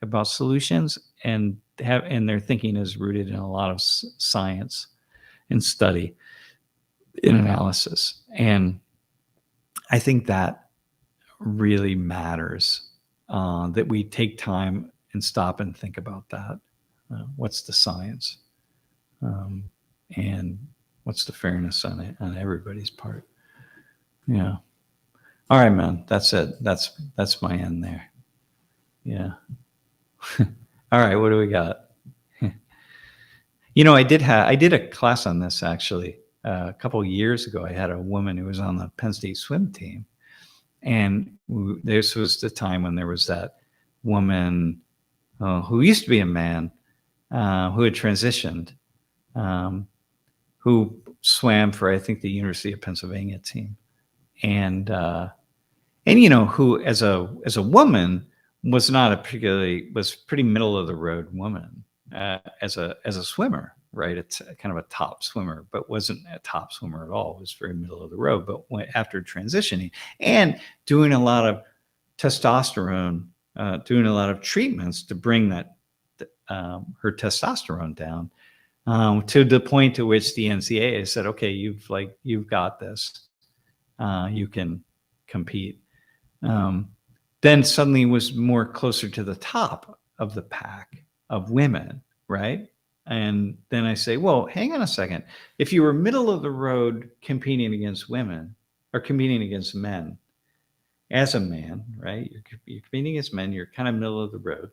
about solutions, and their thinking is rooted in a lot of science and study and analysis. And I think that really matters, that we take time and stop and think about that. What's the science? And what's the fairness on it, on everybody's part? Yeah. All right, man. That's it. That's my end there. Yeah. All right. What do we got? I did a class on this actually a couple of years ago. I had a woman who was on the Penn State swim team, and this was the time when there was that woman who used to be a man who had transitioned, who swam for, I think, the University of Pennsylvania team, and who as a woman was not was pretty middle of the road woman as a swimmer, right? It's kind of a top swimmer, but wasn't a top swimmer at all. It was very middle of the road. But after transitioning and doing a lot of testosterone, doing a lot of treatments to bring that her testosterone down, to the point to which the NCAA said, okay, you've got this, you can compete. Then suddenly was more closer to the top of the pack of women, right? And then I say, well, hang on a second. If you were middle of the road competing against women or competing against men as a man, right? You're competing against men, you're kind of middle of the road,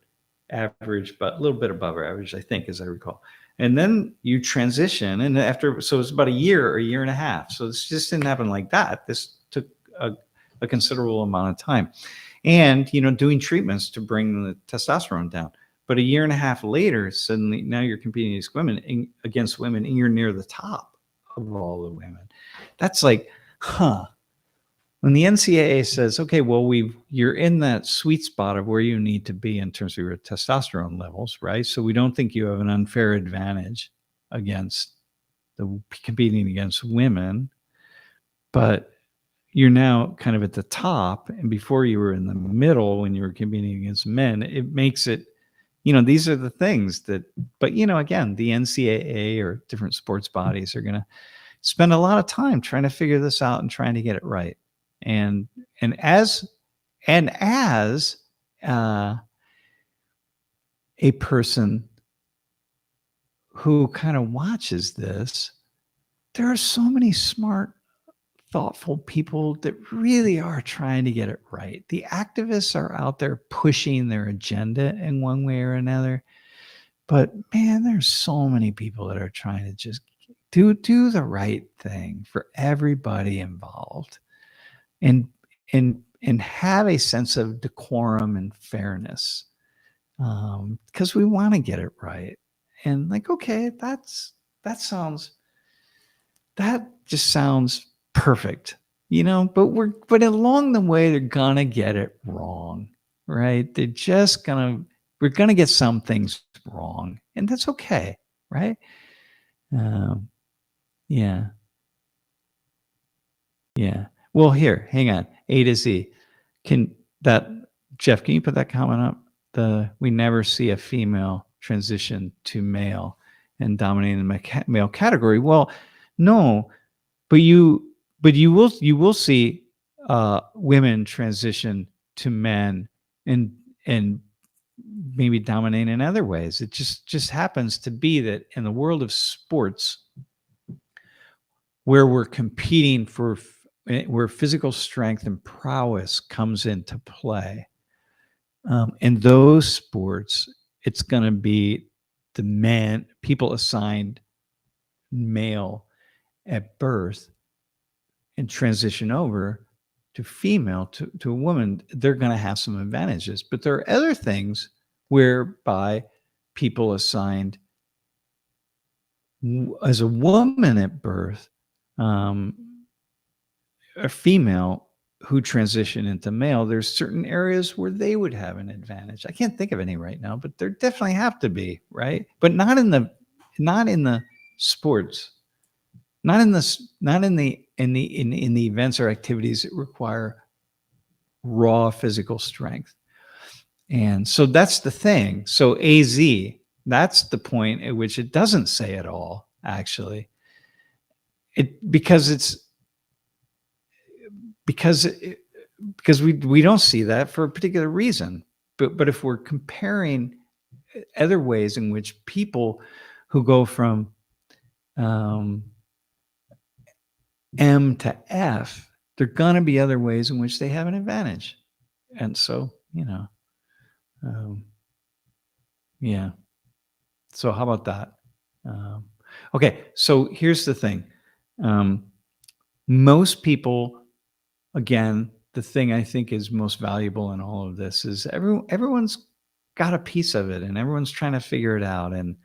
average, but a little bit above average, I think, as I recall. And then you transition, and so it's about a year or a year and a half. So this just didn't happen like that. This took a considerable amount of time, and doing treatments to bring the testosterone down. But a year and a half later, suddenly now you're competing against women, and you're near the top of all the women. That's like, when the NCAA says, okay, well, you're in that sweet spot of where you need to be in terms of your testosterone levels, right? So we don't think you have an unfair advantage against competing against women, but you're now kind of at the top. And before you were in the middle when you were competing against men, it makes it, these are the things that, but again, the NCAA or different sports bodies are going to spend a lot of time trying to figure this out and trying to get it right. And as and as a person who kind of watches this, there are so many smart, thoughtful people that really are trying to get it right. The activists are out there pushing their agenda in one way or another. But man, there's so many people that are trying to just do the right thing for everybody involved and and have a sense of decorum and fairness. Because we want to get it right. And like, okay, that just sounds perfect, but along the way, they're gonna get it wrong, right? We're gonna get some things wrong, and that's okay, right? Um, yeah, yeah. Well, here, hang on. A to Z. Can that Jeff? Can you put that comment up? We never see a female transition to male and dominating the male category. Well, no, but you will see women transition to men and maybe dominate in other ways. It just happens to be that in the world of sports, where we're competing where physical strength and prowess comes into play, in those sports, it's going to be the men, people assigned male at birth and transition over to female to a woman, they're going to have some advantages. But there are other things whereby people assigned as a woman at birth, a female who transition into male, there's certain areas where they would have an advantage. I can't think of any right now, but there definitely have to be, right? But not in the sports, not in the events or activities that require raw physical strength. And so that's the thing. So AZ, that's the point at which it doesn't say it all, actually. Because we don't see that for a particular reason. But if we're comparing other ways in which people who go from M to F, there are going to be other ways in which they have an advantage. And so, yeah. So how about that? Okay, so here's the thing. Most people, again, the thing I think is most valuable in all of this is everyone's got a piece of it, and everyone's trying to figure it out. And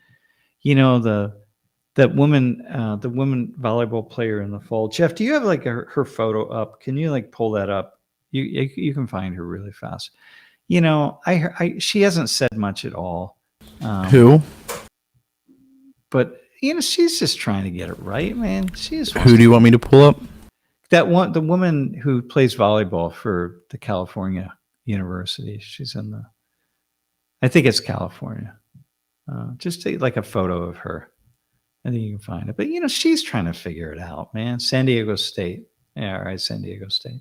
the woman volleyball player in the fall. Jeff, do you have like her photo up? Can you like pull that up? You can find her really fast. She hasn't said much at all. Who? But she's just trying to get it right, man. Who do you want me to pull up? The woman who plays volleyball for the California University. She's I think it's California. Just take like a photo of her. I think you can find it. But she's trying to figure it out, man. San Diego State. Yeah, all right, San Diego State.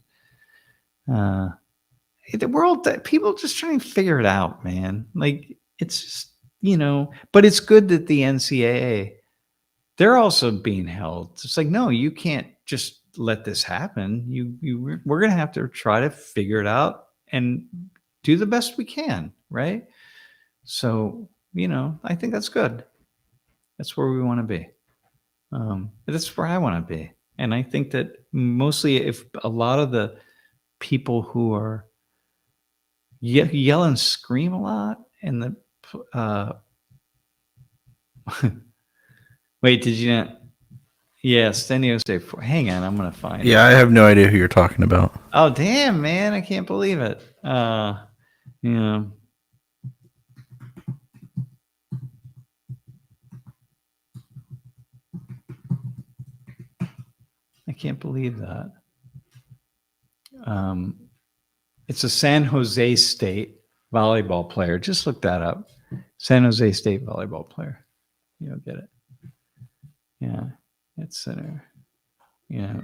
The world, people just trying to figure it out, man. Like it's just, but it's good that the NCAA, they're also being held. It's like, no, you can't just let this happen. We're going to have to try to figure it out and do the best we can. Right. So, I think that's good. That's where we want to be. That's where I want to be. And I think that mostly if a lot of the people who are yell and scream a lot and wait, did you not? Yes, San Diego State. Hang on, I'm going to find it. Yeah, I have no idea who you're talking about. Oh, damn, man. I can't believe it. Yeah. I can't believe that. It's a San Jose State volleyball player. Just look that up. San Jose State volleyball player. You'll get it. Yeah. It's center. Yeah.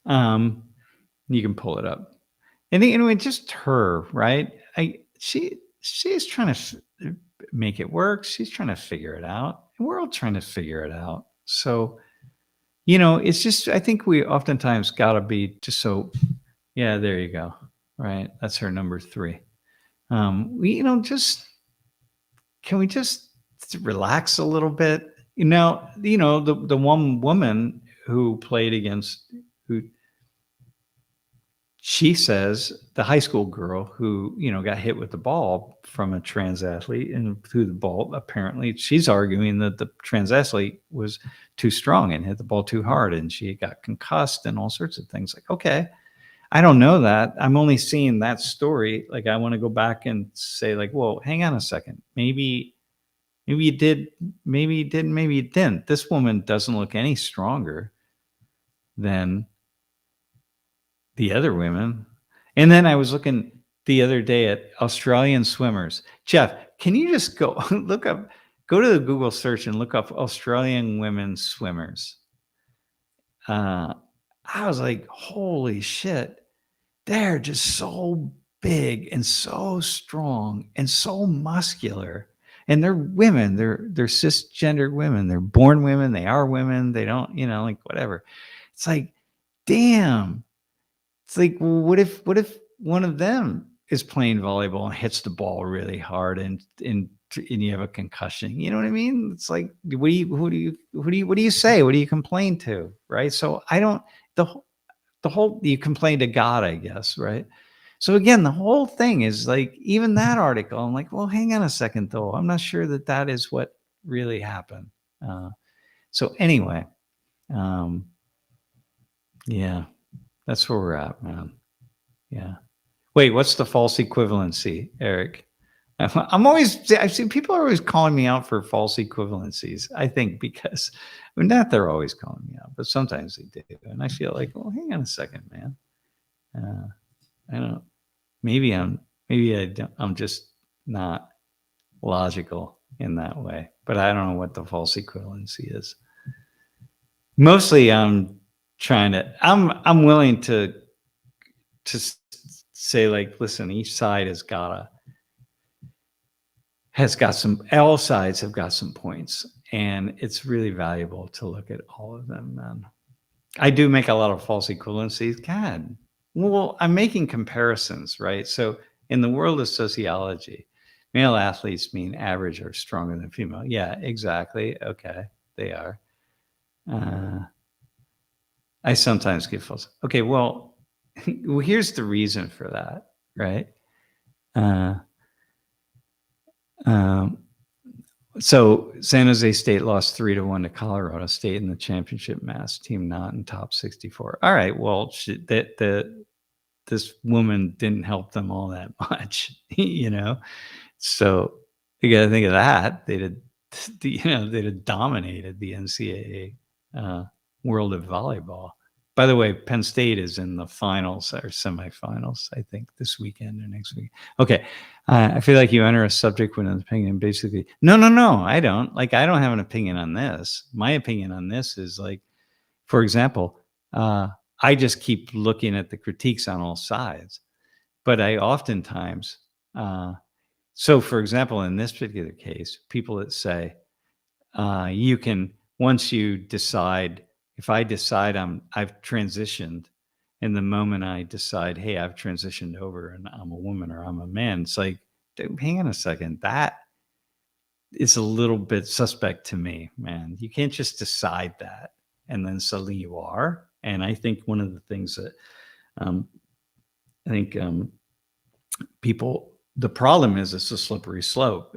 You can pull it up. And anyway, just her, right? She's trying to make it work. She's trying to figure it out. And we're all trying to figure it out. So, it's just I think we oftentimes gotta be just so yeah, there you go. Right. That's her number 3. Just can we just relax a little bit? The one woman who played against who she says the high school girl who, got hit with the ball from a trans athlete and threw the ball, apparently she's arguing that the trans athlete was too strong and hit the ball too hard and she got concussed and all sorts of things. Like, okay, I don't know that. I'm only seeing that story. Like, I want to go back and say, like, well, hang on a second. Maybe you did, maybe you didn't, maybe you didn't. This woman doesn't look any stronger than the other women. And then I was looking the other day at Australian swimmers. Jeff, can you just go go to the Google search and look up Australian women swimmers? I was like, holy shit. They're just so big and so strong and so muscular. And they're women. They're cisgender women. They're born women. They are women. They don't, like whatever. It's like, damn. It's like, well, what if one of them is playing volleyball and hits the ball really hard and you have a concussion? You know what I mean? It's like, what do you say? What do you complain to? Right. So the whole you complain to God, I guess, right? So again, the whole thing is like, even that article, I'm like, well, hang on a second, though. I'm not sure that is what really happened. So anyway, yeah, that's where we're at, man. Yeah. Wait, what's the false equivalency, Eric? I've seen people are always calling me out for false equivalencies. I think because, not they're always calling me out, but sometimes they do. And I feel like, well, hang on a second, man. I don't, maybe I'm just not logical in that way, but I don't know what the false equivalency is. Mostly I'm willing to say, like, listen, each side all sides have got some points, and it's really valuable to look at all of them, man. I do make a lot of false equivalencies. God, well, I'm making comparisons, right? So in the world of sociology, male athletes mean average or stronger than female. Yeah, exactly. Okay, they are. I sometimes get false. Okay, well, here's the reason for that, right? So San Jose State lost 3-1 to Colorado State in the championship match. Team not in top 64. All right, well, this woman didn't help them all that much, So you got to think of that. They'd have dominated the NCAA world of volleyball. By the way, Penn State is in the finals or semifinals, I think, this weekend or next week. Okay. I feel like you enter a subject with an opinion, basically. No, I don't. Like, I don't have an opinion on this. My opinion on this is, like, for example, I just keep looking at the critiques on all sides. But I oftentimes, so for example, in this particular case, people that say, you can, once you decide, if I decide I've transitioned, and the moment I decide, hey, I've transitioned over and I'm a woman or I'm a man, it's like, dude, hang on a second, that is a little bit suspect to me, man. You can't just decide that and then suddenly you are. And I think one of the things that people, the problem is it's a slippery slope.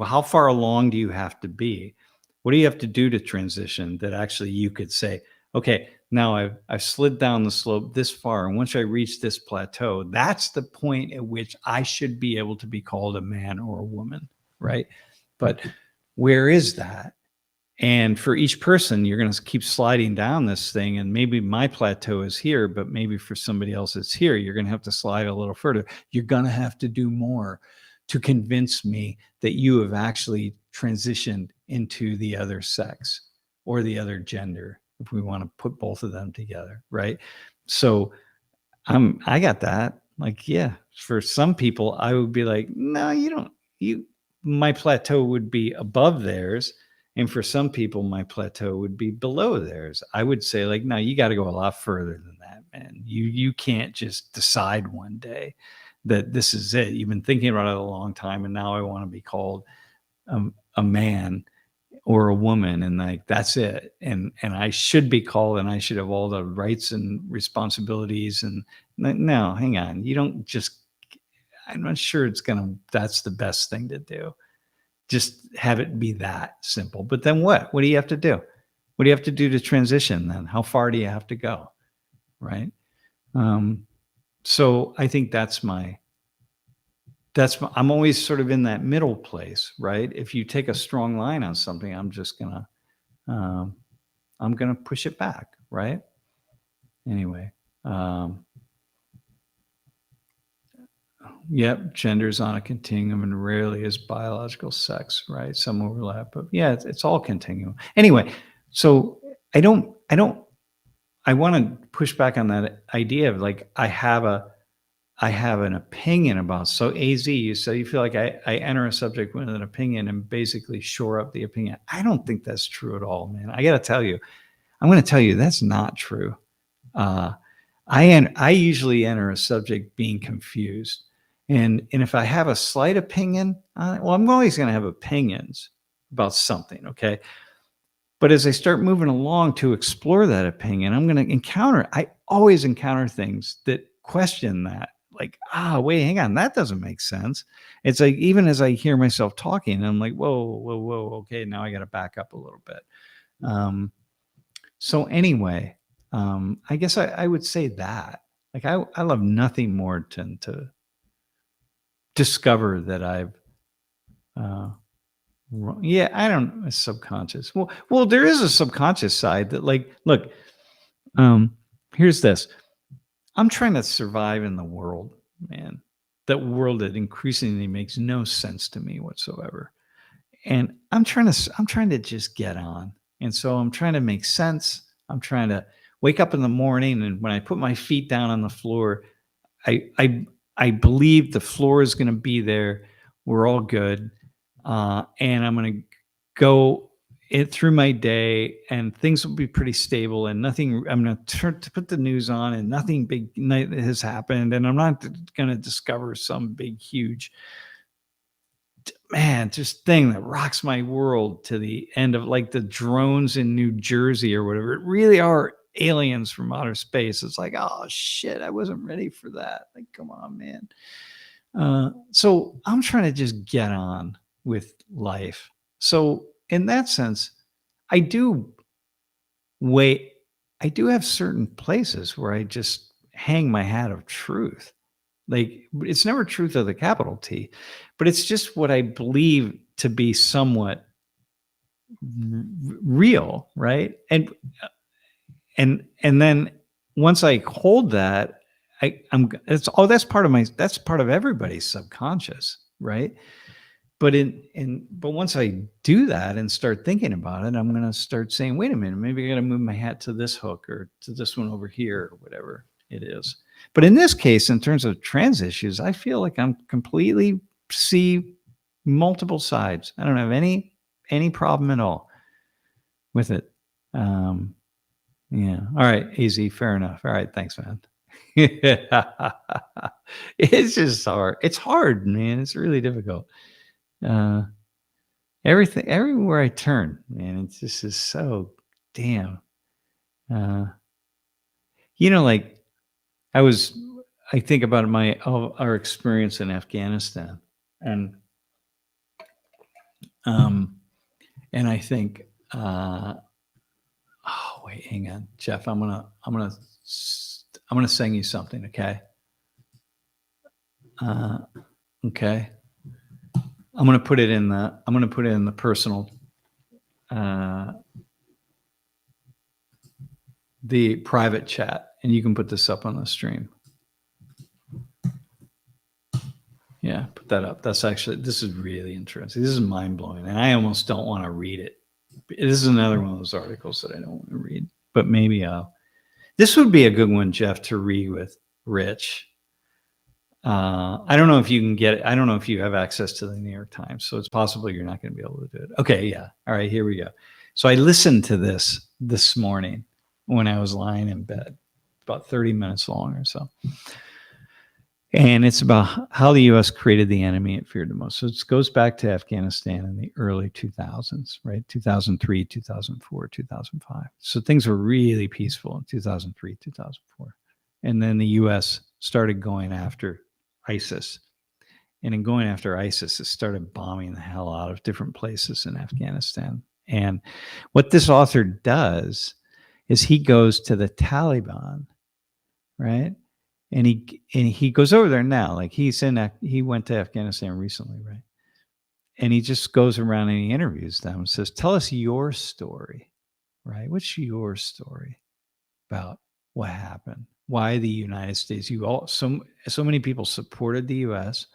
How far along do you have to be? What do you have to do to transition that actually you could say, okay, now I've slid down the slope this far, and once I reach this plateau, that's the point at which I should be able to be called a man or a woman, right? But where is that? And for each person, you're going to keep sliding down this thing. And maybe my plateau is here, but maybe for somebody else it's here. You're going to have to slide a little further. You're going to have to do more to convince me that you have actually transitioned into the other sex or the other gender, if we want to put both of them together, right? So I got that. Like, yeah, for some people, I would be like, no, you don't, my plateau would be above theirs. And for some people, my plateau would be below theirs. I would say, like, no, you got to go a lot further than that, man. You can't just decide one day that this is it. You've been thinking about it a long time, and now I want to be called a man or a woman, and like that's it. And I should be called, and I should have all the rights and responsibilities. And no, hang on. You don't just. I'm not sure that's the best thing to do. Just have it be that simple. But then what? What do you have to do? What do you have to do to transition then? How far do you have to go? Right. So I think I'm always sort of in that middle place, right? If you take a strong line on something, I'm gonna push it back, right? Anyway, yep, gender's on a continuum and rarely is biological sex, right? Some overlap, but yeah, it's all continuum. Anyway, so I want to push back on that idea of like I have an opinion about. So AZ, you say you feel like I enter a subject with an opinion and basically shore up the opinion. I don't think that's true at all, man. I'm going to tell you that's not true. I usually enter a subject being confused. And if I have a slight opinion on it, well, I'm always going to have opinions about something, okay? But as I start moving along to explore that opinion, I always encounter things that question that. Like, wait, hang on, that doesn't make sense. It's like, even as I hear myself talking, I'm like, whoa, okay, now I got to back up a little bit. So anyway, I guess I would say that. Like, I love nothing more than to discover that I've, yeah, I don't, subconscious. Well, there is a subconscious side that, like, look, here's this. I'm trying to survive in the world, man. That world that increasingly makes no sense to me whatsoever. And I'm trying to just get on. And so I'm trying to make sense. I'm trying to wake up in the morning, and when I put my feet down on the floor, I believe the floor is going to be there. We're all good. And I'm going to go through my day, and things will be pretty stable, and nothing, I'm going to put the news on, and nothing big has happened. And I'm not going to discover some big, huge, man, just thing that rocks my world to the end of, like, the drones in New Jersey or whatever. It really are aliens from outer space. It's like, oh shit, I wasn't ready for that. Like, come on, man. So I'm trying to just get on with life. So in that sense, I do have certain places where I just hang my hat of truth. Like, it's never truth with a capital T, but it's just what I believe to be somewhat real, right? And then once I hold that, that's part of everybody's subconscious, right? But once I do that and start thinking about it, I'm going to start saying, wait a minute, maybe I got to move my hat to this hook or to this one over here or whatever it is. But in this case, in terms of trans issues, I feel like I'm completely see multiple sides. I don't have any problem at all with it. Yeah. All right, AZ, fair enough. All right, thanks, man. It's just hard. It's hard, man. It's really difficult. Everywhere I turn, man, it's just is so damn. Like, I think about our experience in Afghanistan, and I think, oh wait, hang on, Jeff, I'm gonna sing you something, okay? Okay. I'm gonna put it in the personal, the private chat, and you can put this up on the stream. Yeah, put that up. This is really interesting. This is mind blowing, and I almost don't want to read it. This is another one of those articles that I don't want to read, but maybe this would be a good one, Jeff, to read with rich. I don't know if you can get it. I don't know if you have access to the New York Times, so it's possible you're not going to be able to do it. Okay, yeah. All right, here we go. So I listened to this morning when I was lying in bed, about 30 minutes long or so. And it's about how the U.S. created the enemy it feared the most. So it goes back to Afghanistan in the early 2000s, right? 2003, 2004, 2005. So things were really peaceful in 2003, 2004. And then the U.S. started going after ISIS. And in going after ISIS, it started bombing the hell out of different places in Afghanistan. And what this author does is he goes to the Taliban, right? And he goes over there now. Like he went to Afghanistan recently, right? And he just goes around and he interviews them and says, "Tell us your story, right? What's your story about what happened? Why the United States? So many people supported the U.S.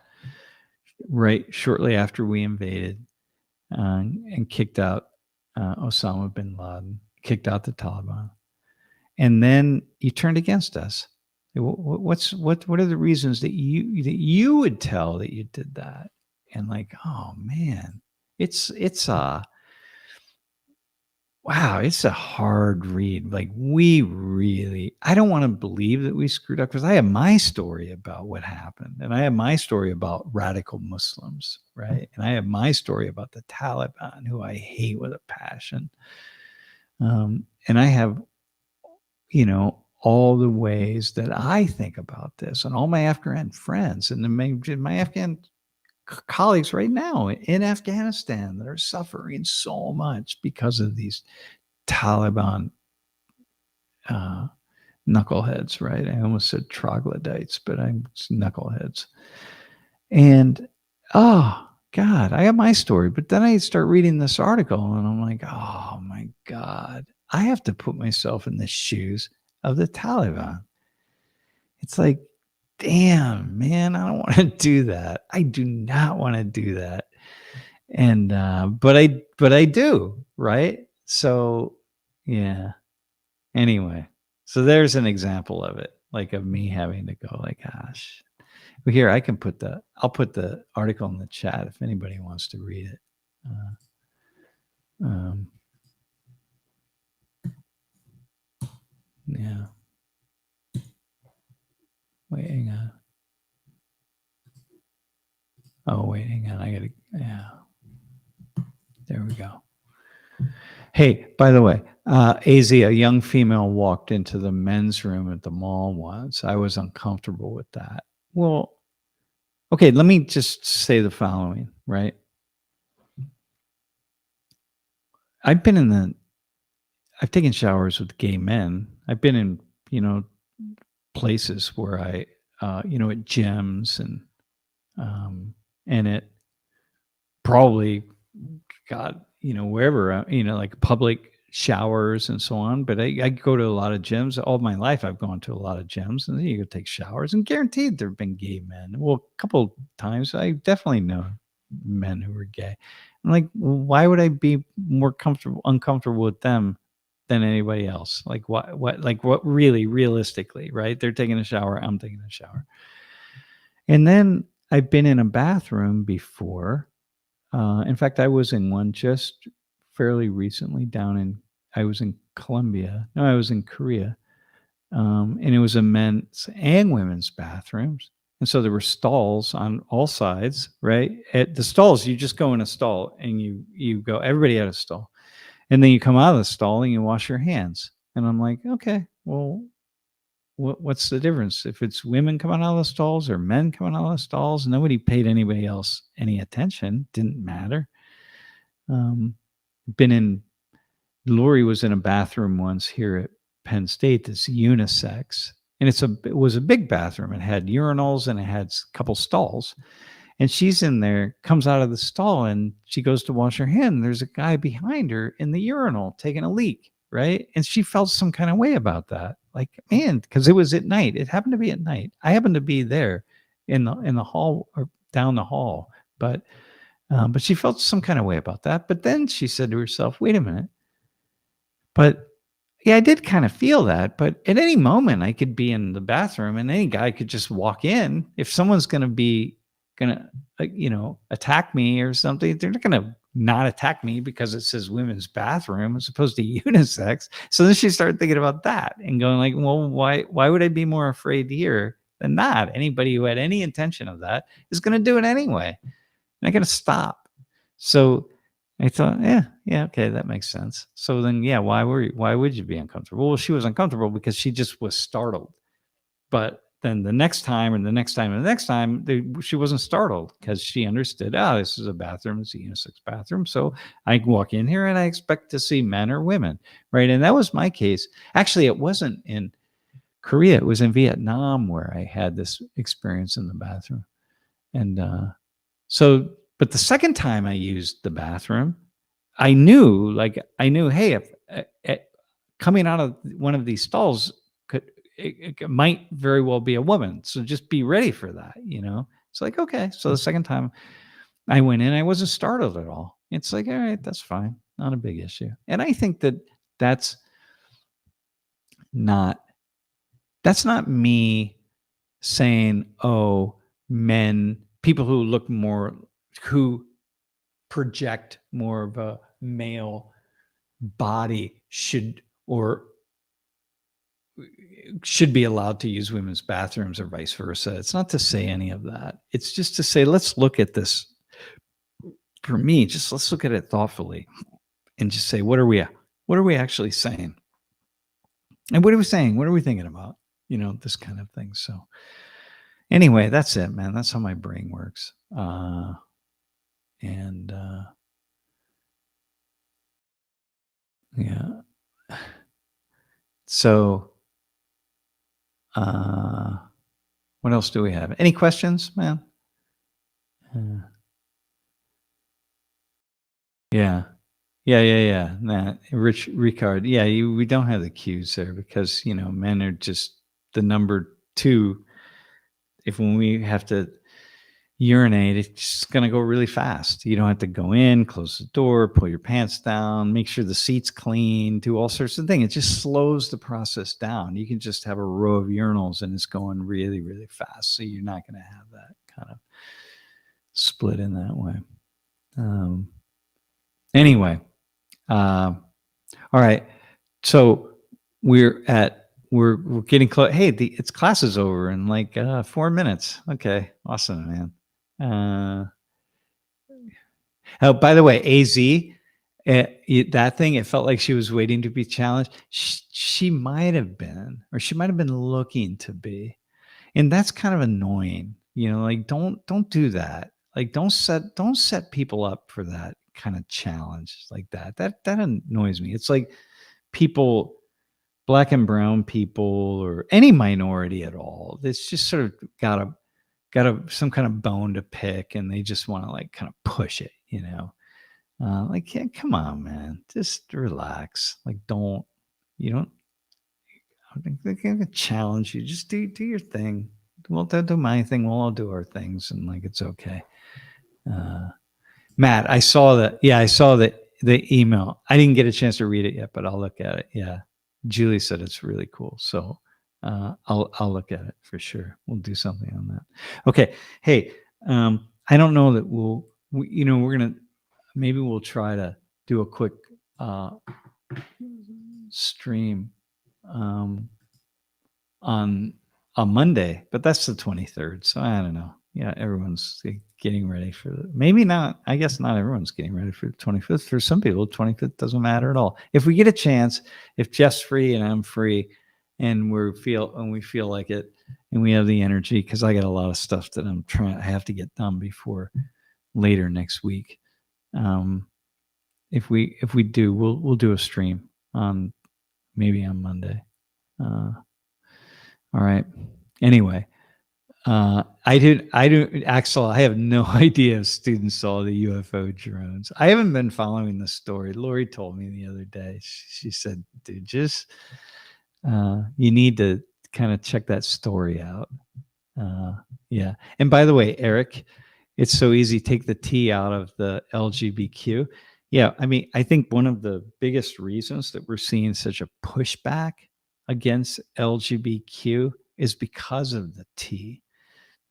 right shortly after we invaded and kicked out Osama bin Laden, kicked out the Taliban, and then you turned against us." What are the reasons that you would tell that you did that? And like, oh man, it's wow, it's a hard read. Like I don't want to believe that we screwed up because I have my story about what happened, and I have my story about radical Muslims, right? And I have my story about the Taliban, who I hate with a passion. And I have, all the ways that I think about this, and all my Afghan friends and my Afghan colleagues right now in Afghanistan that are suffering so much because of these Taliban knuckleheads, right? I almost said troglodytes, but it's knuckleheads. And oh God, I have my story, but then I start reading this article and I'm like, oh my God, I have to put myself in the shoes of the Taliban. It's like, damn, man, I don't want to do that. I do not want to do that. And but I do, right? So yeah. Anyway, so there's an example of it, like of me having to go like, gosh. But here I'll put the article in the chat if anybody wants to read it. Yeah. Wait, hang on. Oh, wait, hang on. Yeah. There we go. Hey, by the way, AZ, a young female walked into the men's room at the mall once. I was uncomfortable with that. Well, okay, let me just say the following, right? I've taken showers with gay men. I've been in, places where at gyms and it probably got, wherever, like public showers and so on. But I go to a lot of gyms. All my life, I've gone to a lot of gyms, and you go take showers, and guaranteed there have been gay men. Well, a couple times, I definitely know men who were gay. I'm like, why would I be more uncomfortable with them than anybody else? Like what really realistically, right? They're taking a shower. I'm taking a shower. And then I've been in a bathroom before. In fact, I was in one just fairly recently I was in Colombia. No, I was in Korea. And it was a men's and women's bathrooms. And so there were stalls on all sides, right? At the stalls, you just go in a stall and you go, everybody had a stall. And then you come out of the stall and you wash your hands. And I'm like, okay, well, what's the difference? If it's women coming out of the stalls or men coming out of the stalls, nobody paid anybody else any attention. Didn't matter. Lori was in a bathroom once here at Penn State that's unisex. And it was a big bathroom. It had urinals and it had a couple stalls. And she's in there, comes out of the stall, and she goes to wash her hand. And there's a guy behind her in the urinal taking a leak, right? And she felt some kind of way about that. Like, man, because it was at night. It happened to be at night. I happened to be there in the hall or down the hall, but she felt some kind of way about that. But then she said to herself, "Wait a minute, but Yeah, I did kind of feel that, but at any moment I could be in the bathroom and any guy could just walk in. If someone's going to be attack me or something, they're not going to not attack me because it says women's bathroom as opposed to unisex. So then she started thinking about that and going like, well, why would I be more afraid here than not? Anybody who had any intention of that is going to do it anyway. And I got to stop. So I thought, yeah, okay, that makes sense. So then, yeah, why would you be uncomfortable? Well, she was uncomfortable because she just was startled. But then the next time and the next time and the next time, she wasn't startled because she understood, this is a bathroom, it's a unisex bathroom. So I walk in here and I expect to see men or women, right? And that was my case. Actually, it wasn't in Korea. It was in Vietnam where I had this experience in the bathroom. And but the second time I used the bathroom, I knew, hey, if coming out of one of these stalls it might very well be a woman. So just be ready for that, It's like, okay. So the second time I went in, I wasn't startled at all. It's like, all right, that's fine. Not a big issue. And I think that's not me saying, oh, people who project more of a male body should be allowed to use women's bathrooms or vice versa. It's not to say any of that. It's just to say, let's look at this. For me, just let's look at it thoughtfully and just say, what are we actually saying? And what are we saying? What are we thinking about? This kind of thing. So anyway, that's it, man. That's how my brain works. Yeah. So, what else do we have? Any questions, man? Yeah. Nah, Ricard. Yeah, we don't have the cues there because men are just the number two. When we have to urinate, it's just gonna go really fast. You don't have to go in, close the door, pull your pants down, make sure the seat's clean, do all sorts of things. It just slows the process down. You can just have a row of urinals and it's going really, really fast. So you're not gonna have that kind of split in that way. Anyway, all right. So we're getting close. Hey, it's class is over in like 4 minutes. Okay, awesome, man. Oh, by the way, AZ, that thing, it felt like she was waiting to be challenged. She might have been, or she might have been looking to be, and that's kind of annoying. Like don't do that. Like don't set people up for that kind of challenge like that. That annoys me. It's like people, black and brown people, or any minority at all, it's just sort of got some kind of bone to pick, and they just want to like kind of push it, like, yeah, come on, man, just relax. Like, I think they're gonna challenge you. Just do your thing. We'll do my thing. We'll all do our things, and like it's okay. Matt, I saw that. Yeah, I saw the email. I didn't get a chance to read it yet, but I'll look at it. Yeah, Julie said it's really cool. So I'll look at it for sure. We'll do something on that. Okay. Hey, I don't know that maybe we'll try to do a quick stream on Monday, but that's the 23rd. So I don't know. Yeah, everyone's getting ready for maybe not. I guess not everyone's getting ready for the 25th. For some people, 25th doesn't matter at all. If we get a chance, if Jeff's free and I'm free, and we feel like it, and we have the energy, because I got a lot of stuff that I have to get done before later next week. If we do, we'll do a stream maybe on Monday. All right. Anyway, I do, Axel, I have no idea if students saw the UFO drones. I haven't been following the story. Lori told me the other day. She said, dude, just you need to kind of check that story out. Yeah. And by the way, Eric, it's so easy. Take the T out of the LGBTQ. Yeah, I mean, I think one of the biggest reasons that we're seeing such a pushback against LGBTQ is because of the T,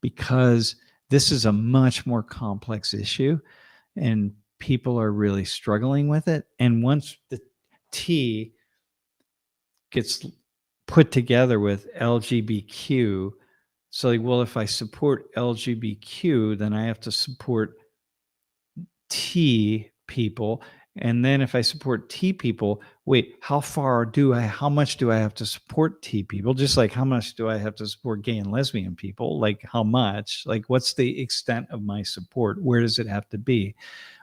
because this is a much more complex issue and people are really struggling with it. And once the T gets put together with LGBTQ, so like, well, if I support LGBTQ, then I have to support T people. And then if I support T people, wait, how much do I have to support T people? Just like how much do I have to support gay and lesbian people? Like how much? Like what's the extent of my support? Where does it have to be?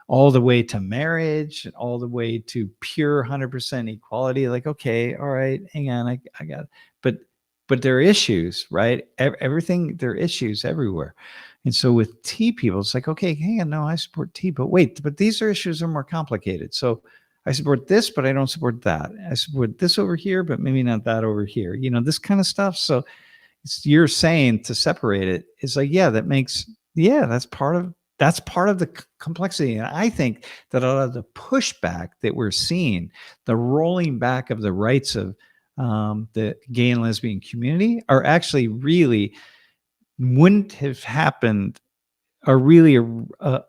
All the way to marriage, all the way to pure 100% equality. Like, okay, all right, hang on, I got it. But there are issues, right? Everything, there are issues everywhere. And so with T people, it's like, okay, hang on, no, I support T, but wait, but these are issues are more complicated. So I support this, but I don't support that. I support this over here, but maybe not that over here. You know, this kind of stuff. So you're saying to separate it is like, yeah, that's part of the complexity. And I think that a lot of the pushback that we're seeing, the rolling back of the rights of the gay and lesbian community are actually really wouldn't have happened, are really a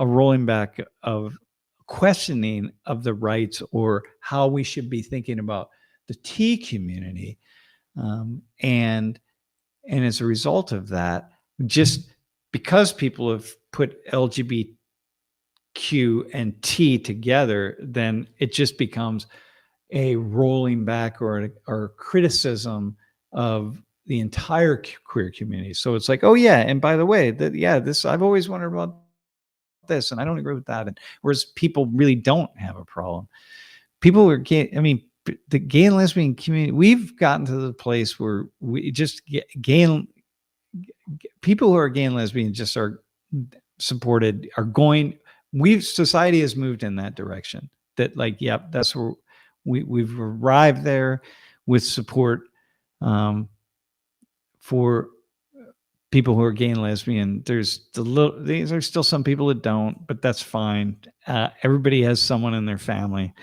rolling back of questioning of the rights or how we should be thinking about the T community. And as a result of that, just because people have put LGBTQ and T together, then it just becomes a rolling back or criticism of the entire queer community. So it's like, oh yeah, and by the way, this I've always wondered about this, and I don't agree with that. And whereas people really don't have a problem. People are gay. I mean, the gay and lesbian community, we've gotten to the place where we just gay and people who are gay and lesbian just are supported, are going, society has moved in that direction. That like, yep, that's where we've arrived there with support for people who are gay and lesbian. There's still some people that don't, but that's fine. Everybody has someone in their family,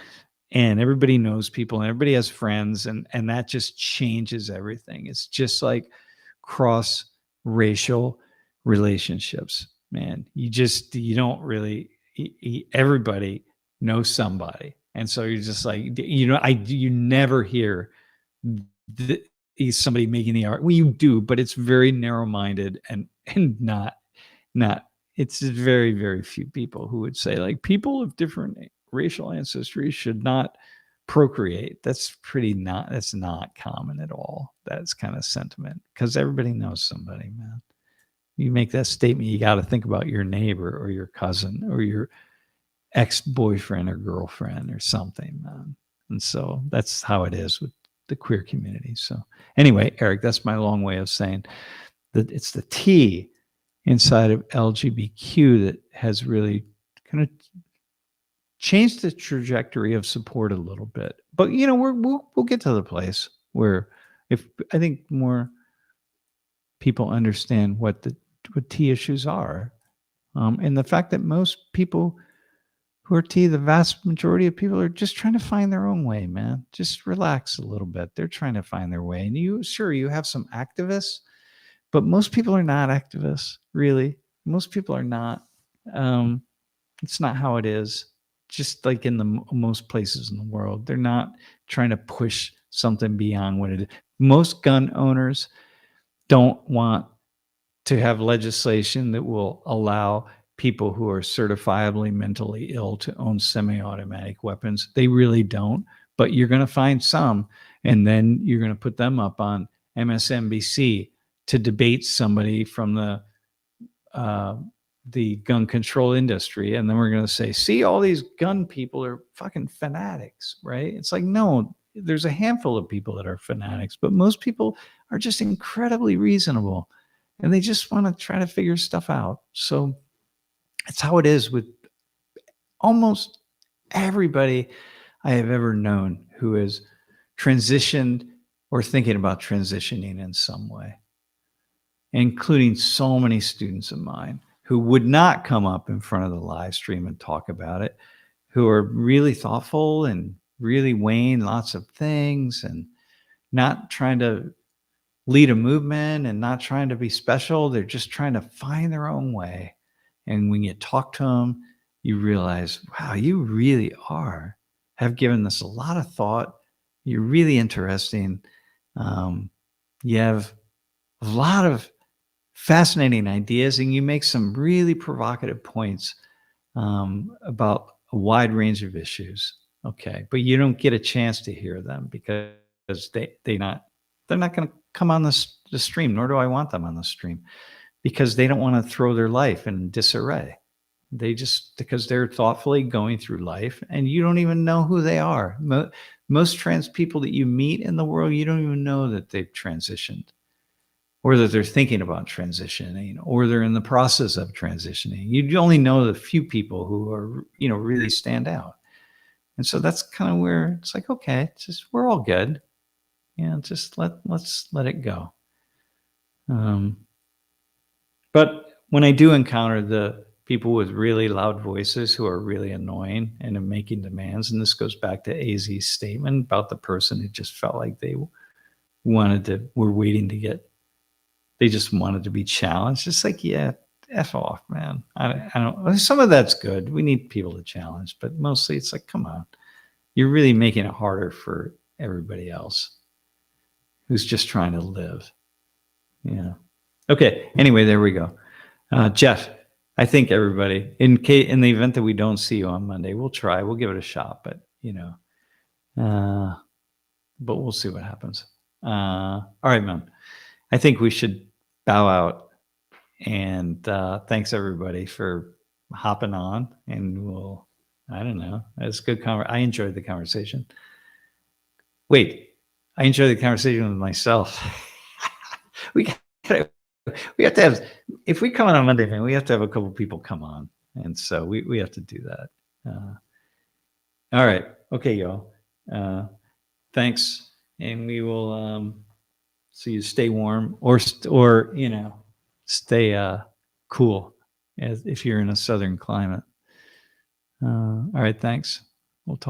and everybody knows people, and everybody has friends, and that just changes everything. It's just like cross racial relationships, man. You don't really, everybody knows somebody. And so you're just like, you never hear somebody making the art. Well, you do, but it's very narrow-minded and not, it's very, very few people who would say like people of different racial ancestry should not procreate. That's not common at all. That's kind of sentiment because everybody knows somebody, man. You make that statement, you got to think about your neighbor or your cousin or your ex-boyfriend or girlfriend or something, man. And so that's how it is with the queer community. So anyway, Eric, that's my long way of saying that it's the T inside of LGBTQ that has really kind of changed the trajectory of support a little bit. But we'll get to the place where if I think more people understand what T issues are, and the fact that most people who are T, the vast majority of people are just trying to find their own way, man. Just relax a little bit. They're trying to find their way. And you have some activists, but most people are not activists, really. Most people are not. It's not how it is. Just like in the most places in the world, they're not trying to push something beyond what it is. Most gun owners don't want to have legislation that will allow people who are certifiably mentally ill to own semi-automatic weapons. They really don't, but you're going to find some, and then you're going to put them up on MSNBC to debate somebody from the gun control industry. And then we're going to say, see, all these gun people are fucking fanatics, right? It's like, no, there's a handful of people that are fanatics, but most people are just incredibly reasonable and they just want to try to figure stuff out. So it's how it is with almost everybody I have ever known who has transitioned or thinking about transitioning in some way, including so many students of mine who would not come up in front of the live stream and talk about it, who are really thoughtful and really weighing lots of things and not trying to lead a movement and not trying to be special. They're just trying to find their own way. And when you talk to them, you realize, wow, you really have given this a lot of thought. You're really interesting. You have a lot of fascinating ideas, and you make some really provocative points about a wide range of issues. Okay, but you don't get a chance to hear them because they're not going to come on the stream, nor do I want them on the stream, because they don't want to throw their life in disarray. They just, because they're thoughtfully going through life and you don't even know who they are. Most trans people that you meet in the world, you don't even know that they've transitioned, or that they're thinking about transitioning, or they're in the process of transitioning. You only know the few people who are, really stand out. And so that's kind of where it's like, okay, it's just, we're all good. Just let's let it go. But when I do encounter the people with really loud voices who are really annoying and are making demands, and this goes back to AZ's statement about the person who just felt like they were waiting to get, they just wanted to be challenged. It's like, yeah, F off, man. I don't, some of that's good. We need people to challenge, but mostly it's like, come on, you're really making it harder for everybody else who's just trying to live. Yeah. Okay. Anyway, there we go. Jeff, I think everybody, in the event that we don't see you on Monday, we'll give it a shot, but but we'll see what happens. All right, man. I think we should bow out, and thanks everybody for hopping on, and I don't know. It's good. I enjoyed the conversation. Wait, I enjoyed the conversation with myself. we have to have, if we come on Monday, man, we have to have a couple people come on. And so we have to do that. All right. Okay, y'all. Thanks. And we will see you. Stay warm or stay cool if you're in a southern climate. All right. Thanks.